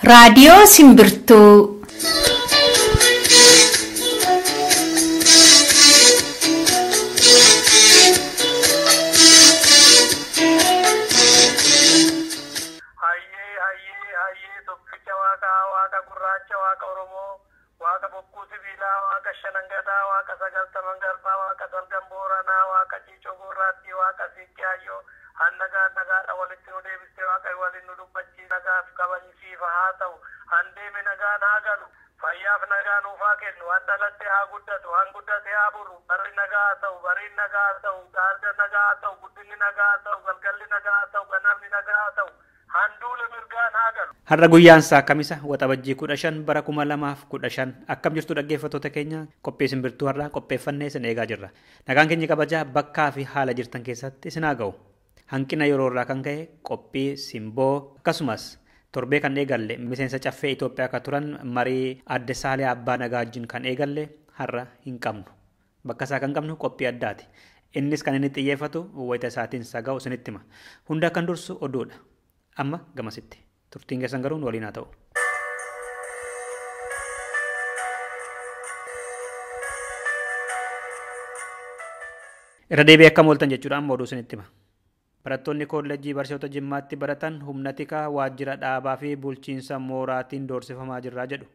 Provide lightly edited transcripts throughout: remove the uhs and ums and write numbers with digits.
Raadiyoo Simbirtuu. Har'a guyyaan isaa kamisa waxabajjii 15 bara 2015 akkam jirtu dhaggeeffattoota keenya qophii Simbirtuu har'aa qopheeffannee isin eegaa jirra. Nagaan keenya kabajaa bakkaa fi haala jirtan keessatti isin haa ga'u. Hanqina yeroo irraa kan ka'e qophii simboo akkasumas torbee kan eegalle miseensa caffee Itoophiyaa akka turan marii adde Saalee Abbaa Nagaa wajjin kan eegalle har'a hin qabnu. Bakka isaa kan qabnu qophii addaati. Innis kan inni xiyyeeffatu wayita isaatiin saga'u isinitti hima. Hunda kan dursu oduudha. Amma gamasitti. Turtiin keessan garuu waliin haa ta'u. Irra deebi'ee akkam ooltan jechuudha amma oduu isinitti hima. Barattoonni kolleejjii barsiisota Jimmaatti baratan humna tikaa waajjira dhaabaa fi bulchiinsa mooraatiin doorsifamaa jirraa jedhu.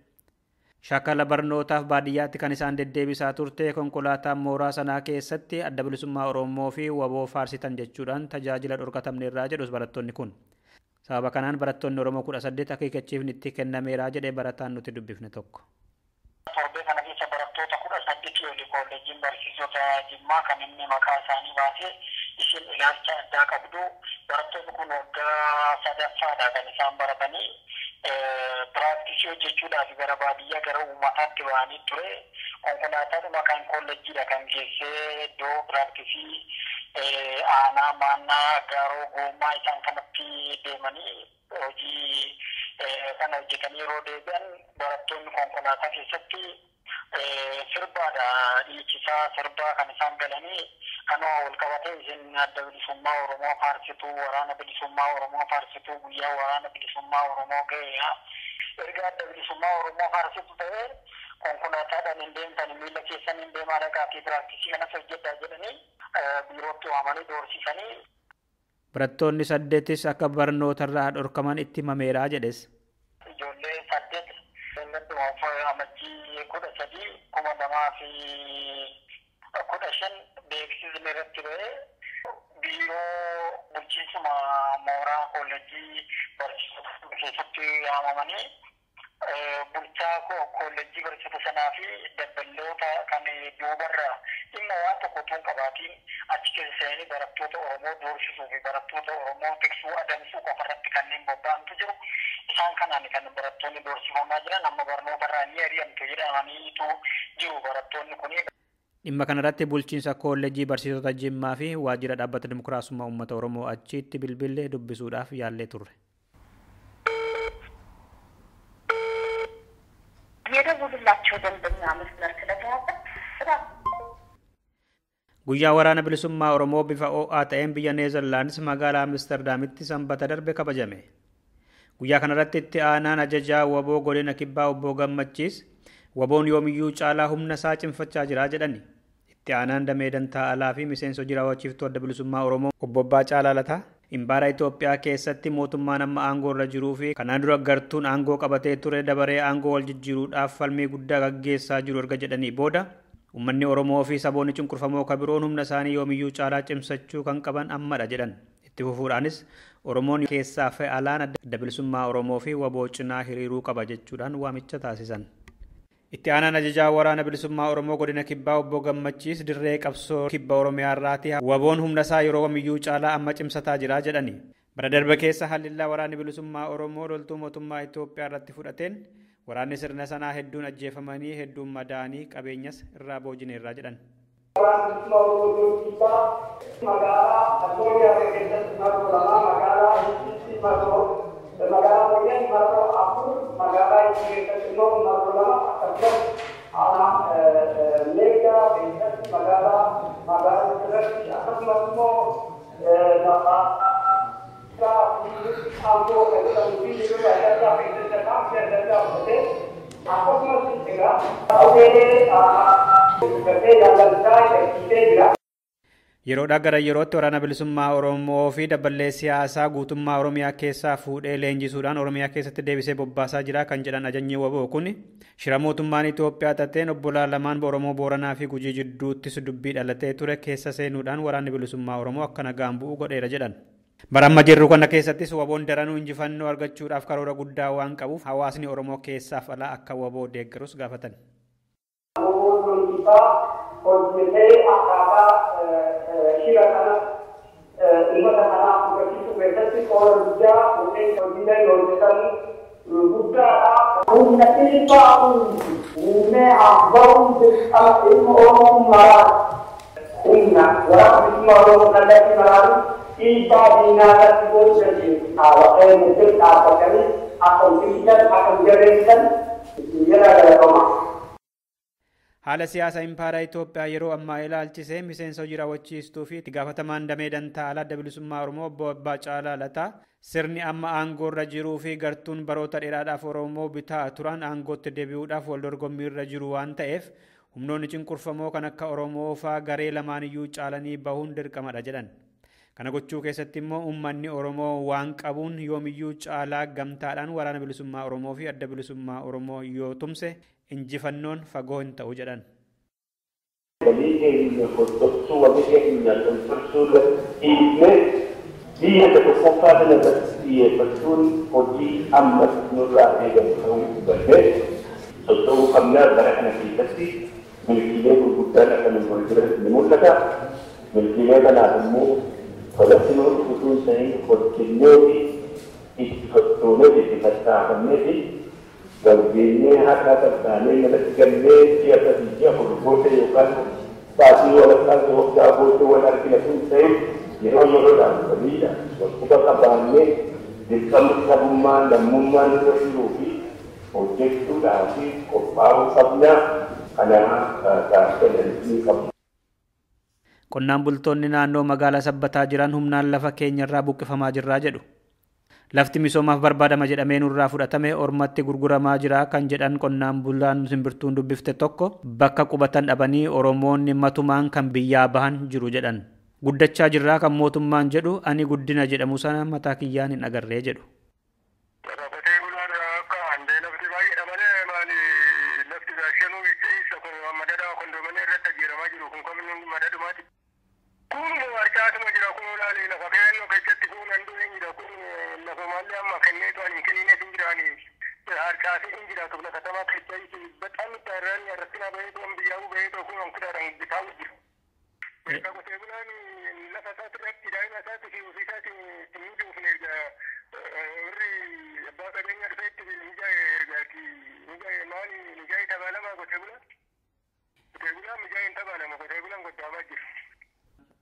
Shaakala barnootaaf baadiyyaatti kan isaan deddeebisaa turte konkolaataa mooraa sanaa keessatti adda bilisummaa Oromoo fi waboo faarsitan jechuudhaan tajaajila dhorkatamne irraa jedhus barattoonni kun. Sababa kanaan barattoonni Oromoo 18 akeekkachiifni itti kennameeraa jedhee barataan nuti dubbifne tokko. Torbee kana keessa barattoota 18 olii kolleejjiin barsiisota Jimmaa kan inni maqaa isaanii baasee isin ilaalcha addaa qabdu. Barattoonni kun waggaa sadaffaadha kan isaan baratanii piraaktisii hojjechuudhaaf gara baadiyyaa gara uummataatti ba'anii ture. Konkolaataadhuma kan kolleejjiidha kan geessee iddoo piraaktisii aanaa maannaa gaaroo gommaa isaan kanatti deemanii hojii kana hojjetanii yeroo deebi'an barattoonni konkolaataa keessatti sirbaadha dhiichisaa sirbaa kan isaan galanii kanuma wal qabatee isin adda bilisummaa Oromoo faarsituu waraana bilisummaa Oromoo faarsituu guyyaa waraana bilisummaa Oromoo ga'eera. Erga adda bilisummaa Oromoo faarsituu ta'ee konkolaataadhaan hin deemtan miila keessan hin deemaa dhaqaa fi piraaktisii kanas hojjedhaa jedhanii biirootti waamanii doorsisanii. Barattoonni 8 akka barnootarraa dhorkaman itti himameeraa jedhes. Ijoollee 8 amajjii 13,2015 beeksisni irratti ba'ee biiroo bulchiinsuma mooraa kolleejjii barsiisota keessatti waamamanii bulchaa kolleejjii barsiisota sanaa fi dabballoota kan duubarra dhimma waan tokko tuun qabaatiin achi keessa seenanii barattoota Oromoo doorsisuu fi barattoota Oromoo tiksuu adamsuu qofarratti kanneen bobba'antu jiru. Isaan kanaan kan barattoonni doorsifamaa jiran amma barnootarraa ni ari'amtu jedhamaniitu jiru barattoonni kun. Dhimma kanarratti bulchiinsa kolleejjii barsiisota Jimmaa fi waajjira dhaabbata Dimokiraasummaa Uummata Oromoo achitti bilbilee dubbisuudhaaf yaallee turre. የደውሉላቸው ደንበኛ መስመር ስለተያዘ Guyyaa waraana bilisummaa Oromoo bifa ho'aa ta'een biyya Neezerlaandis magaalaa Amsterdamitti sanbata darbe kabajame. Guyyaa kanarratti itti aanaan ajajaa waboo godina kibbaa obbo Gammachiis waboon yoomiyyuu caalaa humna isaa cimfachaa jira jedhani. Itti aanaan damee dantaa alaa fi miseensa hojii raawwachiiftuu adda bilisummaa Oromoo obbo Abbaa Caalaa Lataa Imbaara Itoophiyaa keessatti mootummaan amma aangoo irra jiruu fi kanaan dura gartuun aangoo qabatee ture dabaree aangoo wal jijjiiruudhaaf falmii guddaa gaggeessaa jiru erga jedhanii booda uummanni Oromoo fi saboonni cunqurfamoo kabiroon humna isaanii yoomiyyuu caalaa cimsachuu kan qaban ammadha jedhan. Itti fufuudhaanis Oromoon keessaa fi alaan adda bilisummaa Oromoo fi waboo cinaa hiriiruu qaba jechuudhaan waamicha taasisan. Itti aanaan ajajaa waraana bilisummaa Oromoo godina kibbaa obbo Gammachiis dirree qabsoo kibba Oromiyaa irraati waboon humna isaa yeroo kamiyyuu caalaa amma cimsataa jira jedhani. Bara darbe keessa hallillaa waraanni bilisummaa Oromoo loltuu mootummaa Itoophiyaa irratti fudhateen waraanni sirna sanaa hedduun ajjeefamanii hedduun madaanii qabeenyas irraa boojineerraa jedhan. Magaalaa Boyyan maroo afur magaalaa itti keessatti immoo maroo lama akkasumas aanaa meegaa keessatti magaalaa irratti akkasumas immoo lafa isaa fi aangoo kan jedhamu fi yeroo adda addaa keessatti Yeroodhaa gara yerootti waraana bilisummaa Oromoo fi dabballee siyaasaa guutummaa Oromiyaa keessaa fuudhee leenjisuudhaan Oromiyaa keessatti deebisee bobbaasaa jira kan jedhan ajajni waboo kun shira mootummaan Itoophiyaa tateen obbolaa lamaan Oromoo Booranaa fi Gujii jidduuttis dubbii dhalatee ture keessa seenuudhaan waraanni bilisummaa Oromoo akka nagaan bu'u godheera jedhan. Baramma jirru kana keessattis waboon daranuu injifannoo argachuudhaaf karoora guddaa waan qabuuf hawaasni Oromoo keessaaf alaa akka waboo deeggarus gaafatan. hojjetee akkaataa shira kana uummata kanaaf hubachiisuu keessatti qooda guddaa hojiilee hojjetamu guddaadha. Humna dhiibbaa uumee abba'uun dirqama ilma Oromoo maraa humna waraana bilisummaa Oromoo kallattii maraan dhiibbaa diinaa irratti gochuu dandeessu. Waaqayyo murtee dhaabbatanii akka hojjetan akka jabeessan jala galatoma. Haala siyaasa impaaraa Itoophiyaa yeroo ammaa ilaalchisee miseensa hojii raawwachiistuu fi itti gaafatamaan damee dantaa alaa adda bilisummaa Oromoo obbo Abbaa Caalaa Lataa sirni amma aangoorra jiruu fi gartuun baroota dheeraadhaaf Oromoo bitaa turan aangootti deebi'uudhaaf wal dorgommiirra jiru waan ta'eef humnoonni cunqurfamoo kan akka Oromoo fa'aa garee lamaaniyyuu caalanii bahuun dirqamadha jedhan. Kana gochuu keessatti immoo uummanni Oromoo waan qabuun yoomiyyuu caalaa gamtaadhaan waraana bilisummaa Oromoo fi adda bilisummaa Oromoo yoo tumse injifannoon fagoo hin ta'u jedhan. Biyya tokkoffaa kana irratti xiyyeeffachuun hojii amma nurraa eegamu ta'uu hubatee socho'uu qabnaa bara kana keessatti milkiilee gurguddaan akka nu jiran ni mul'ata. Milkiilee kanaaf immoo filatinoon utuu hin ta'in hojjennee fi itti sochoonee itti tattaafannee fi gaggeennee haqa tattaanee malatti galmee ji'a sadii ji'a furgoota yookaan baasii walakkaa waggaa booddee wal argina sun ta'e yeroo yeroodhaan waliidha. Bakka qabaannee dirqama sabummaan lammummaan irra jiruu fi hojjechuudhaa fi qophaa'uu qabna. Kanaa taasisan qabna. Qonnaan bultoonni naannoo magaalaa Sabbataa jiran humnaan lafa keenyarraa buqqifamaa jirraa jedhu. Lafti misoomaaf barbaadama jedhamee nurraa fudhatame ormatti gurguramaa jira kan jedhan qonnaan bulaan simbirtuun dubbifte tokko bakka qubatan dhabanii Oromoonni matumaan kan biyyaa bahan jiru jedhan. Guddachaa jirraa kan mootummaan jedhu ani guddina jedhamu sana mataa kiyyaan hin agarree jedhu.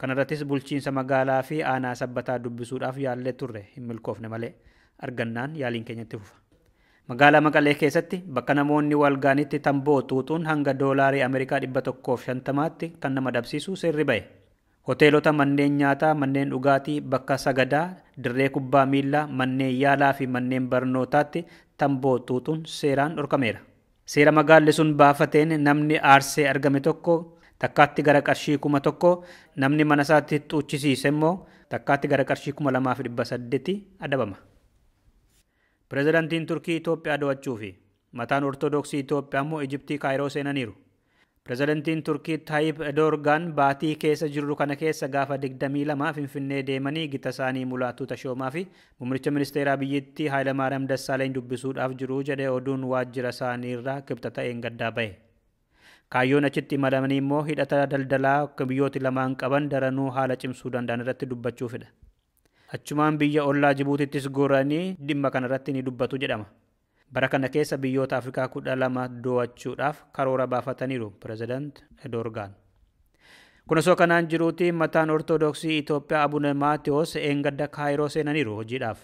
Kanarrattis bulchiinsa magaalaa fi aanaa Sabbataa dubbisuudhaaf yaallee turre hin milkoofne malee argannaan yaaliin keenyatti fufa. Magaalaa Maqalee keessatti bakka namoonni walgaanitti tamboo xuuxuun hanga doolaarii Ameerikaa 150tti kan nama dhabsiisu seerri ba'e. Hoteelota, manneen nyaataa, manneen dhugaatii, bakka sagadaa, dirree kubbaa miillaa, manneen yaalaa fi manneen barnootaatti tamboo xuuxuun seeraan dhorkameera. Seera magaalli sun baafateen namni aarsee argame tokko takkaatti gara qarshii 1,000 namni mana isaatti xuuchisiise immoo takkaatti gara qarshii 2,800 adabama. Pireezidaantiin Turkii Itoophiyaa daawwachuu fi mataan Ortoodooksii Itoophiyaa immoo Ijiptii Kaayiroo seenaniiru. Pireezidaantiin Turkii Taayib Erdogan baatii keessa jirru kana keessa gaafa 22 Finfinnee deemanii gita isaanii Mulaatuu Tashoomaa fi muummicha ministeeraa biyyattii Hayilamaariyaam Dassaaleny dubbisuudhaaf jiru jedhee oduun waajjira isaanii irraa kibxata'een gaddaa bahe. Kaayyoon achitti imalamanii immoo hidhata daldalaa akka biyyooti lamaan qaban daranuu haala cimsuu danda'an irratti dubbachuufidha. Achumaan biyya ollaa Jibuutittis goranii dhimma kanarratti ni dubbatu jedhama. Bara kana keessa biyyoota Afrikaa 12 daawwachuudhaaf karoora baafataniiru Pireezidaant Erdogan. Kun osoo kanaan jiruuti mataan Ortoodooksii Itoophiyaa Abune Maatiyos eengadda Kaayiroo seenaniiru hojiidhaaf.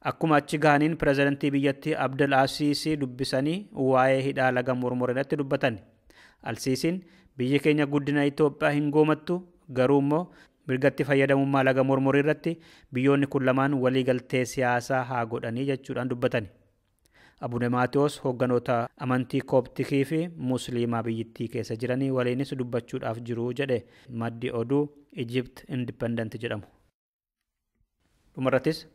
Akkuma achi gahaniin pireezidaantii biyyattii Abdel Asiisii dubbisanii waa'ee hidhaa laga Mormor irratti dubbatan. Alsiisiin biyyi keenya guddina Itoophiyaa hin goomattu garuu immoo mirgatti fayyadamummaa laga Mormor irratti biyyoonni kun lamaan waliigaltee siyaasaa haa godhanii jechuudhaan dubbatani. Abune Maatiyos hoogganoota amantii kooptikii fi musliimaa biyyattii keessa jiranii waliinis dubbachuudhaaf jiru jedhe maddi oduu Egypt Independent jedhamu. Dhumarrattis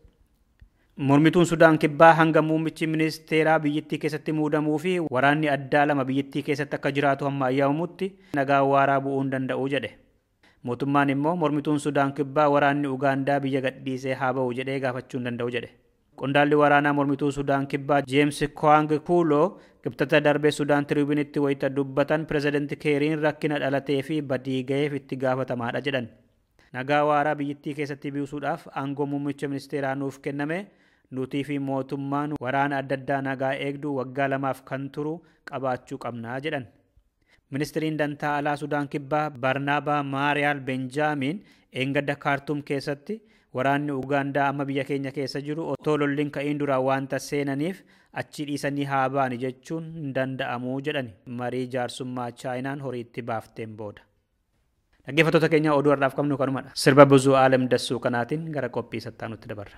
mormituun Sudaan kibbaa hanga muummichi ministeeraa biyyattii keessatti muudamuu fi waraanni addaa lama biyyattii keessatti akka jiraatu hamma ayyaamamutti nagaa waaraa bu'uu hin danda'u jedhe. Mootummaan immoo mormituun Sudaan kibbaa waraanni Ugaandaa biyya gadhiisee haa ba'u jedhee gaafachuu hin danda'u jedhe. Qondaalli waraanaa mormituu Sudaan kibbaa James Kwang Kulo qibxata darbee Sudaan Tribunitti wayita dubbatan pirezidaantii Keeriin rakkina dhalatee fi badii ga'eef itti gaafatamaadha jedhan. Nagaa waaraa biyyattii keessatti buusuudhaaf aangoo muummicha ministeeraa nuuf kenname nutii fi mootummaan waraana adda addaa nagaa eegdu waggaa 2 kan turu qabaachuu qabnaa jedhan. Ministeriin dantaa alaa Sudaan kibbaa Barnaabaa Maariyaal Benjaamin eeggadda Kaartum keessatti waraanni Ugaandaa amma biyya keenya keessa jiru otoo lolliin ka'iin duraa waanta seenaniif achi dhiisanii haa ba'an jechuun hin danda'amu jedhani marii jaarsummaa Chaayinaan horiitti baafteen booda. Dhaggeeffattoota keenya oduu har'aaf qabnu kanumadha. Sirba Buzuu Aalem Dassuu kanaatiin gara qophii sattaanutti dabarra.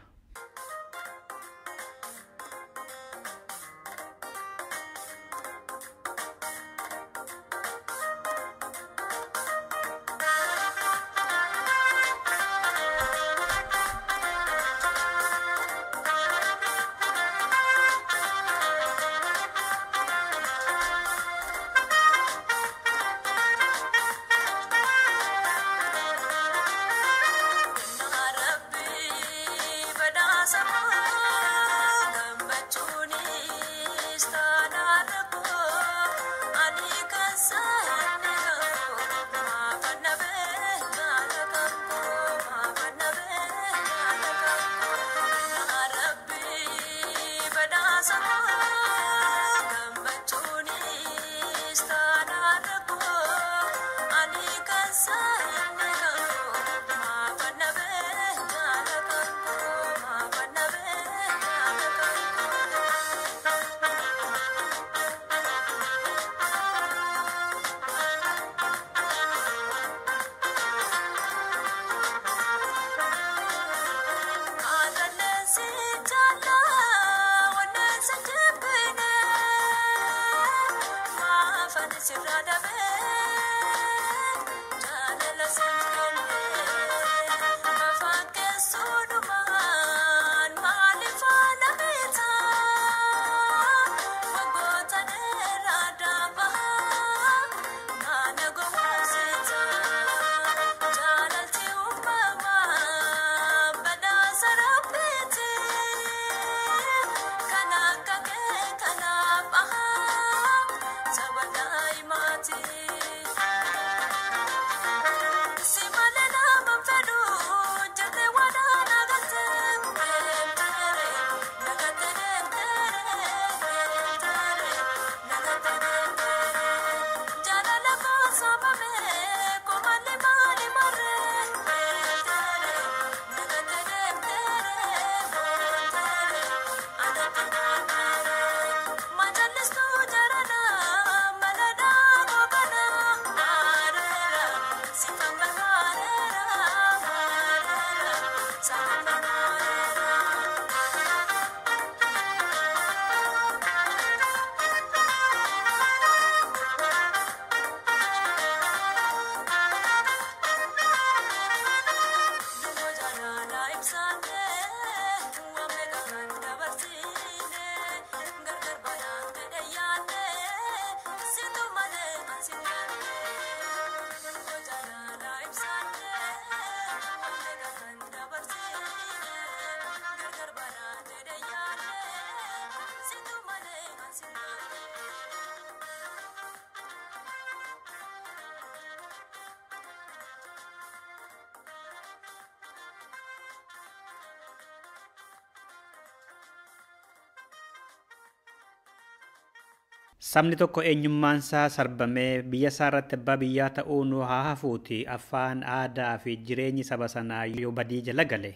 Sabni tokko eenyummaansaa sarbamee biyya isaa irratti abbaa biyyaa ta'uu nu haa hafuuti afaan aadaa fi jireenyi saba sanaa yoo badii jala gale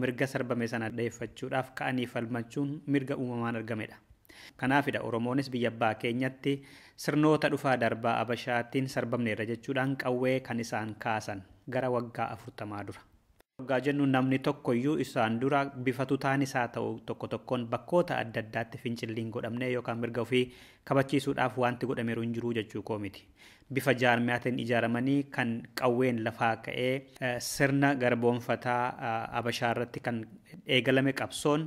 mirga sarbame sana dheeffachuudhaaf ka'anii falmachuun mirga uumamaan argamedha. Kanaafidha Oromoonis biyya abbaa keenyatti sirnoota dhufaa darbaa Abashaatiin sarbamneerra jechuudhaan qawwee kan isaan kaasan gara waggaa 40 dura. Waggaa jennu namni tokkoyyuu isaan dura bifatu taanis haa ta'u tokko tokkoon bakkoota adda addaatti fincilliin godhamne yookaan mirga ofii kabachiisuudhaaf wanti godhameeru hin jiru jechuu koo miti. Bifa jaarmiyaatiin ijaaramanii kan qawween lafaa ka'ee sirna garboonfataa Habashaa irratti kan eegalame qabsoon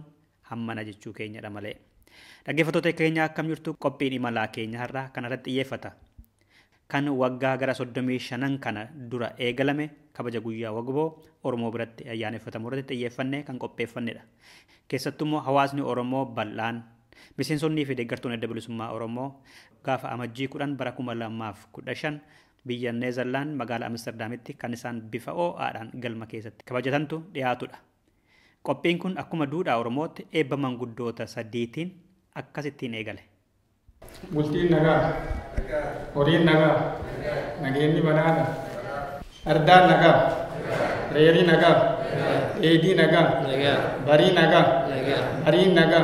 hammana jechuu keenyadha malee. Dhaggeeffattoota keenya akkam jirtu qophiin imalaa keenya har'aa kanarratti xiyyeeffata. Kan waggaa gara 35 kana dura eegalame kabaja guyyaa Wagbo Oromoo biratti ayyaaneffatamu irratti xiyyeeffannee kan qopheeffannedha. Keessattuu hawaasni Oromoo bal'aan miseensonnii fi deeggartoonni adda bilisummaa Oromoo gaafa amajjii 10 bara 2015 biyya Neezerlaand magaalaa Amsterdamitti kan isaan bifa ho'aadhaan galma keessatti kabajatantu dhiyaatudha. Qophiin kun akkuma duudhaa Oromootti eebba manguddoota sadiitiin akkasittiin eegale. Bultiin nagaa, horiin nagaa, nageenyi banaadha, ardaan nagaa, reerii nagaa, dheedii nagaa, barii nagaa, hariin nagaa,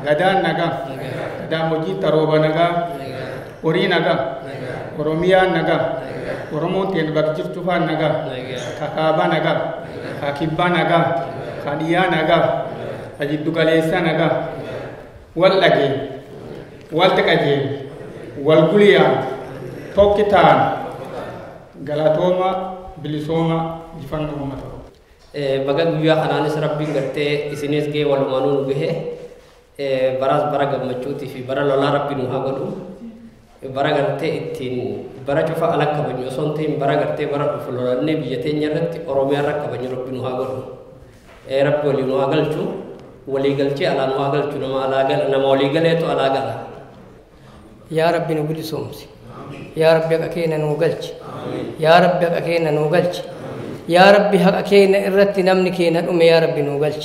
gadaan nagaa, gadaan hojii tarooba nagaa, horii nagaa, Oromiyaan nagaa, Oromoon teen bakki jirtu faan nagaa, kakaabaa nagaa, kakibbaa nagaa, kadhiyaa nagaa, ajiddu galeessa nagaa, wal dhagee. Walti qajeelu wal guliyaan tokki ta'an galatooma bilisooma jifannoo uummata. Baga guyyaa kanaanis rabbiin gartee isinis gahee walumaanuu nu gahe baraas bara gammachuutii fi bara lolaa rabbiin nu haa godhu bara gartee ittiin bara cufa ala kabajnu osoo hin ta'in bara gartee bara dhufu lolannee biyya teenya irratti Oromiyaa irra kabajnu rabbiin nu haa godhu. Rabbi walii nu haa galchu walii galchee alaa nu haa galchu nama walii galeetu alaa gala. يا ربي نقول سومسي يا ربي أكينا نوغلش يا ربي أكينا نوغلش يا ربي أكينا إرتي نمني كينا يا ربي نوغلش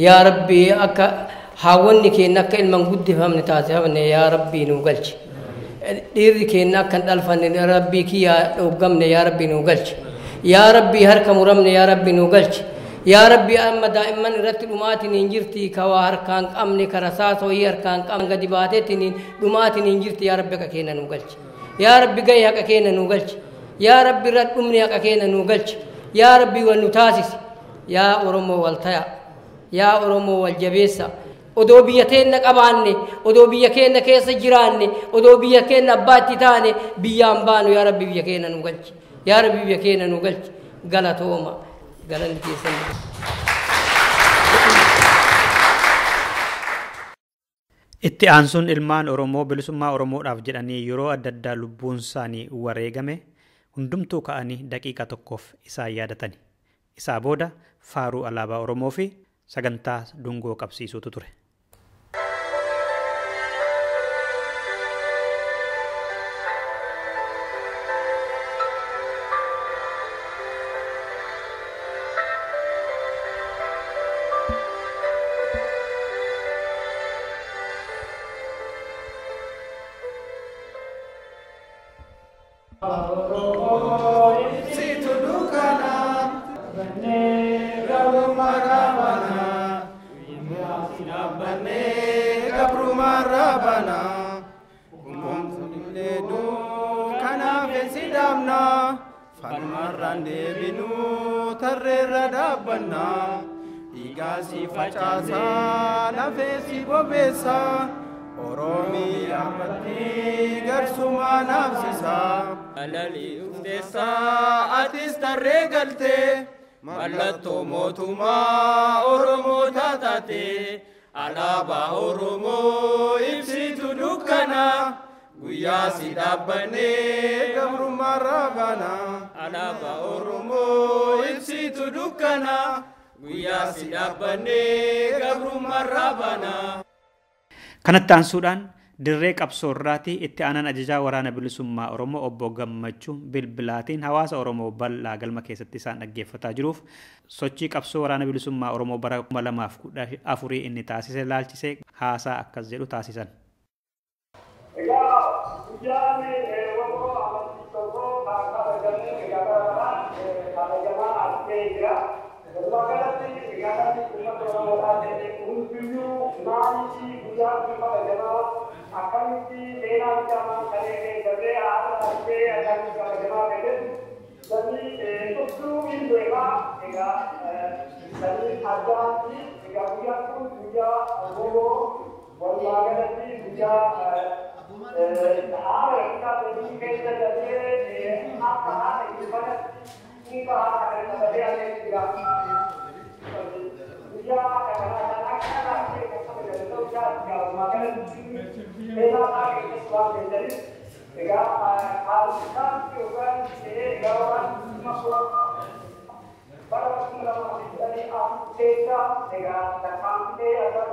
يا ربي أكا حاولني كينا كإلمان قد فهمني تاسفني يا ربي نوغلش ديري كينا كان ألفن ربي كي أوغمني يا ربي نوغلش يا ربي هرك مرمني يا ربي نوغلش يا ربي أما دائما رتل أماتي ننجرتي كوار كان أمني كرساس وير كان أم قدباتي أماتي ننجرتي يا ربي كأكينا نوغلش يا ربي جاي كأكينا نوغلش يا ربي رت أمني كأكينا نوغلش يا ربي والنتاسس يا أورمو والتيا يا أورمو والجبيسة ودوبيتين نكاباني ودوبيتين كيس جيراني ودوبيتين نباتي تاني بيام بانو يا ربي بيكينا نوغلش يا ربي بيكينا نوغلش غلطوما Itti aansuun ilmaan Oromoo bilisummaa Oromoodhaaf jedhanii yeroo adda addaa lubbuun isaanii wareegame hundumtuu ka'anii daqiiqa tokkoof isaan yaadatani. Isaa booda faaruu alaabaa Oromoo fi sagantaa dungoo qabsiisuutu ture. Mallattoo mootummaa Oromoo taate alaabaa Oromoo ibsitu dukkana guyyaa si dhaabbannee gabrummaa raabana alaabaa Oromoo ibsitu dukkana guyyaa si dhaabbannee gabrummaa raabana. Kanatti aansuudhaan dirree qabsoo irraati itti aanaan ajajaa waraana bilisummaa Oromoo obbo Gammachuu bilbilaatiin hawaasa Oromoo bal'aa galma keessatti isaan dhaggeeffataa jiruuf sochii qabsoo waraana bilisummaa Oromoo bara 2014 inni taasise laalchisee haasaa akkas jedhu taasisan. akkamitti seenaa biyyaa kalee gabee haala argee ajaa'ibaa kabajamaa ta'e sabni tokko hin beekaa dari ajaran gaya pun juga bobo berbagai juga ada kita beri kita jadi apa itu pada ini ada juga dia kadang-kadang kalau makan beda lagi sesuatu jadi kalau kita juga orang masuk pada semua dari aku cerita dengan kampanye ada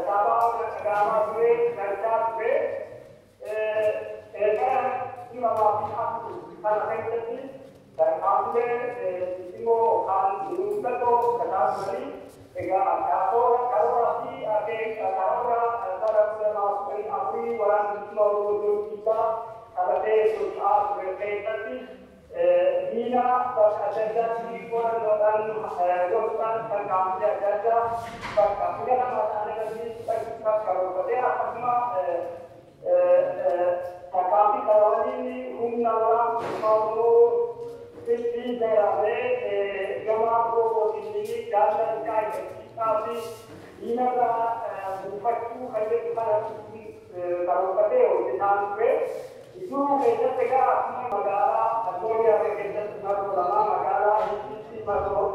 sabab agama gue kerja gue ini masih aku karena itu dan kampanye semua kan itu kata beri kalau masih ada kalau abri orang semua kita ada sosial berkaitan Dina bekerja di luar lakukan kampanye kerja kampanye masalah ini kita kalau bekerja semua kampanye kalau ini orang mau di daerah jamaah bobo ini dan kaya tapi ini adalah bukan hanya kalau bekerja di sana itu kita tegak negara Australia kita masuk dalam negara ini masuk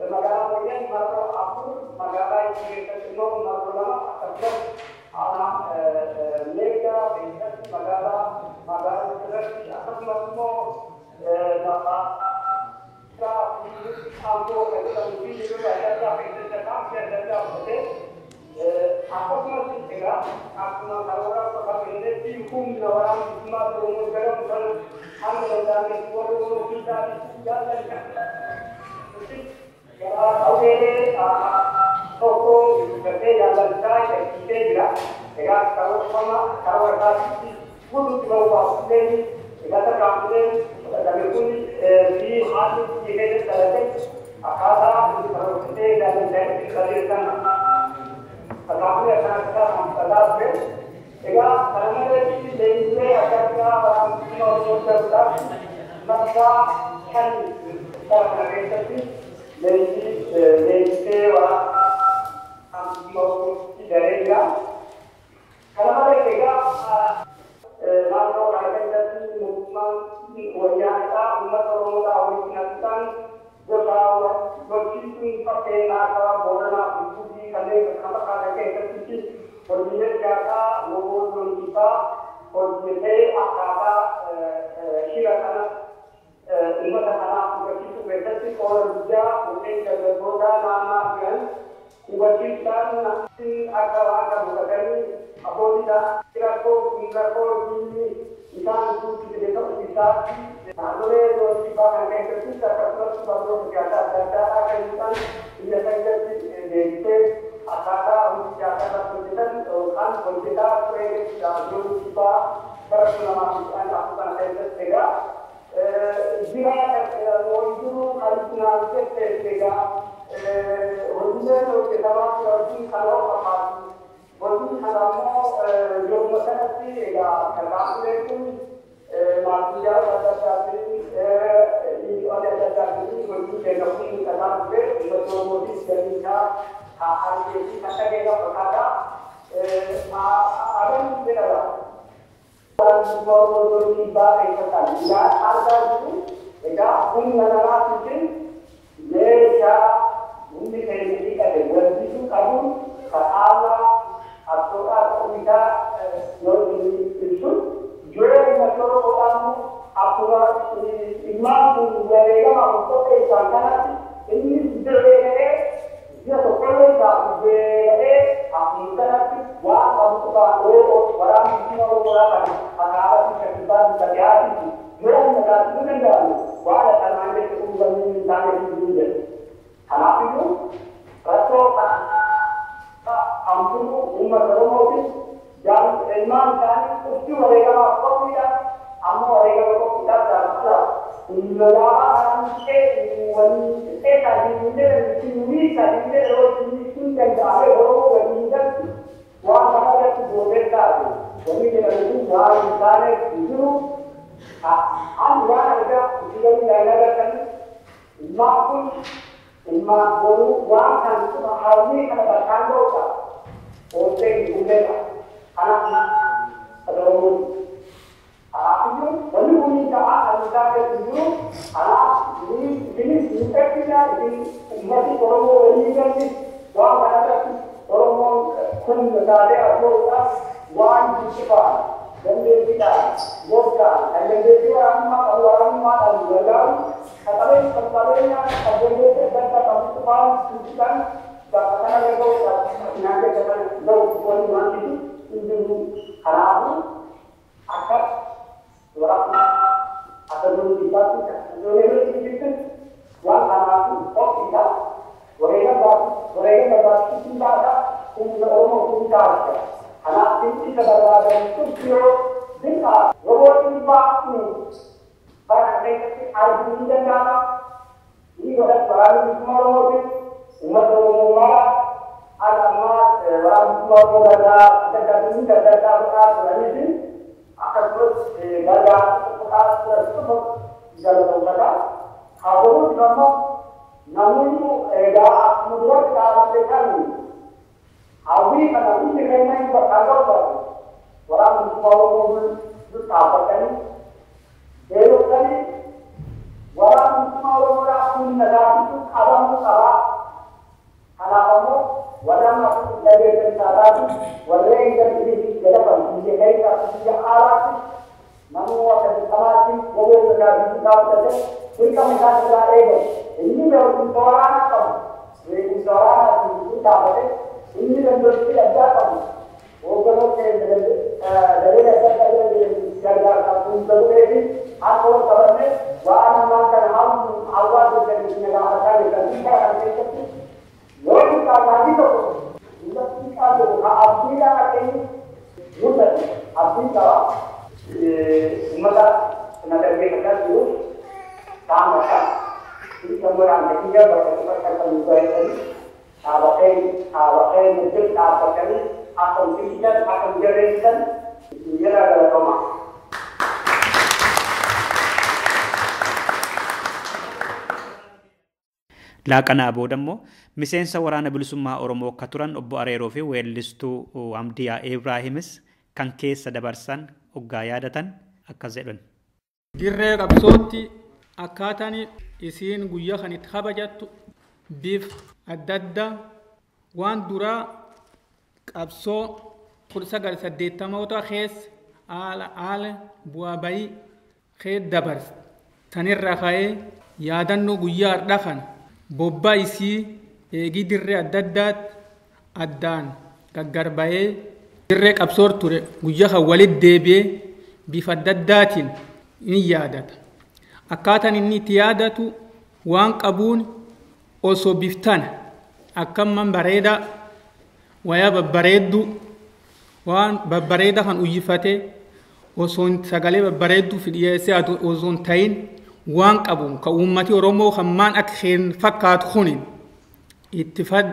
negara bagian masuk aku negara ini kita semua masuk dalam kerja alam mereka kita negara seperti apa semua dapat kita ambil kita mungkin juga ada kita cakap ada apa sih tegak aku kalau orang ini hukum orang semua turun dalam anda dari seluruh kita jalan kalau toko kerja jalan saya kita juga ya kalau sama kalau tadi pun kalau ini kita terkampung dari pun di hati kita terjadi akada kalau kita jalan saya kita Tetapi akan kita mengadakan jika karena ini dari akan orang semua bergerak maka kan kita mengerti dari sewa ambil dari dia karena mereka lalu akan jadi mukman wanita umat orang tahu ingatkan bersama bercimpung pakai nada bola budi kalian kata-kata kayak itu Perginya kata ngomong kita, perginya akada silakan imat anak begitu berarti kalau dia mungkin kerja nama kan, bercerita nanti akal bukan apa tidak kira ini ikan itu tidak bisa lalu itu kita akan kita terus baru berkata akan ikan ini akan jadi akada untuk jaga kepentingan kan kita sebagai jauh kita berkenalan lakukan kerja jika itu harus nanti kerja original kita masih kalau apa Walaupun kalau jauh masalah sih ya kalau itu masih ada ini ada walaupun kita pun kita betul modis dari hari ini kata kita berkata ada beberapa orang baru tiba kita lihat ada itu kita pun mengenal mungkin dia mungkin kita ada itu kamu kata atau kita itu jual motor kamu aku imam pun beragam aku tu jangan ini beragam dia tu kalau dah beragam aku nanti wah kamu tu orang semua orang ada kita terjadi jual motor itu kan wah kalau anda tu bukan tanya ini kenapa itu rasa ampun umat orang yang iman kan usti mereka apa tidak amo mereka apa tidak dapat menolak ke wanita tadi ini tadi ini dan ada orang yang wah mana tu boleh tak jadi itu wah misalnya itu ada juga tidak ada kan Ilmaakun ilmaan boruu waan kan hawwii kana bakkaan ga'uudha. Ooltee gulleedha. Kanaaf Oromoon iyyuu wanni kun ta'a kan isaa keessi jiru kanaaf isinis miidhagina isin ummati Oromoo walii galti waan kanarratti Oromoon kun taatee argamuudhaaf waan jijjifaan dandeettiidhaan gooftaan kan dandeettii waraanummaadhaan gargaaru qabeenya kan dandeettii adda qabutti fa'aa jijjifaan bakka kana gaga'uudhaaf nyaata kana ga'u waliin waan jiru kanaafuu akka waraabni akka lolli baatu lolli jiru waan kanaafuu qophiidha wareega baatu hundaadha humna Oromoo hundaadha kanaaf isa barbaadan tukkiyoo dinqaa roboonni baatu bara keessatti arguu ni danda'ama ni godhatu waraabni bilisummaa Oromootiin uummata Oromoo mara amma waraabni Oromoo gargaaraa turaniitiin akkasumas gargaarsa jalatamata haa ta'uuti ammoo namoonni egaa akkuma duratti dhaabbatee kan hawwii kana hundi keenya hin bakka ga'u waraabni bilisummaa Oromoo dhaabbatanii beektanii waraabni bilisummaa Oromoodhaaf humna gaafachuu qabamuu qaba. Kanaaf ammoo waraabni akkuma dhageessan taataatu warreen gadhiisii jedhaman biyya keessa biyya haaraatti namuu akka dirqamaatiin goboota gaafachuu dhaabbatee dirqama isaa irraa eegamu. Inni beekumsa waraanaa qabu. Beekumsa waraanaatiin dhaabbatee inni dandeettii addaa qabu. Hooggantoota dareera adda addaa gargaarsaaf hundaa'ee fi akka wal qabannee waan ammaa kana hawaasa keessatti nagaa kan keessatti yoo xiqqaataanii tokko dubartii qabu abdiidhaan akkeenyi mul'atu abdii qaba uummata na darbeeffataa jiru qaamata sammuudhaan keenya bakka bakka kan baay'atanii dhaabatee murtii dhaabbatanii akka hojjetan akka jabeessan jira galatoma. Laaqanaa boodammoo miseensa waraana bilisummaa Oromoo akka turan obbo Areeroo fi weellistuu Amdiyaa Ibraahimis kan keessa dabarsan hoggaa yaadatan akkas jedhan. Dirree qabsootti akkaataan isiin guyyaa kan itti kabajattu biif adda addaa waan duraa qabsoo 1980 keessa haala bu'aa bayii keessa dabarse. Tanirra ka'ee yaadannoo guyyaa har'a kana bobbaa isii eegii dirree adda addaatti addaan gaggarba'ee dirree qabsoo ture guyyaa kan walitti deebi'ee bifa adda addaatiin ni yaadata. Akkaataan inni itti yaadatu waan qabuun osoo biftana akkamman bareedaa wayaa babbareeddu waan babbareeda kan uyyifate osoo sagalee babbareeddu fidhiyeessee osoo hin ta'in waan qabuun ka uummati Oromoo kan maan akka hin fakkaatu kunin itti fad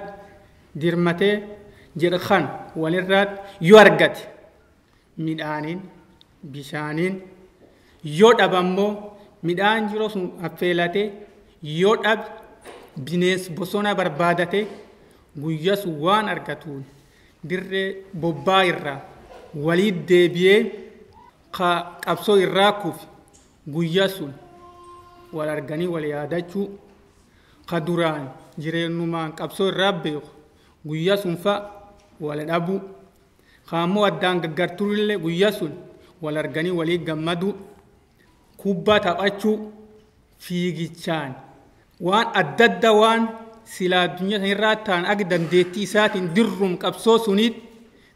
dirmatee jedhan walirraatti yoo argate midhaaniin bishaaniin yoo dhabammoo midhaan jiroo sun affeelatee yoo dhabe bineensi bosona barbaadate guyyaa sun waan argatuun dirree bobbaa irraa walii deebi'ee ka qabsoo irraa kufi guyyaa sun wal arganii wal yaadachuu ka duraan jireenyumaan qabsoo irraa beeku guyyaa sun fa'a wal dhabu kaammoo addaan gaggarturillee guyyaa sun wal arganii walii gammadu kubbaa taphachuu fiigichaan waan adda addaa waan silaa addunyaa sanirraa ta'an akka dandeettii isaatiin dirruun qabsoo suniit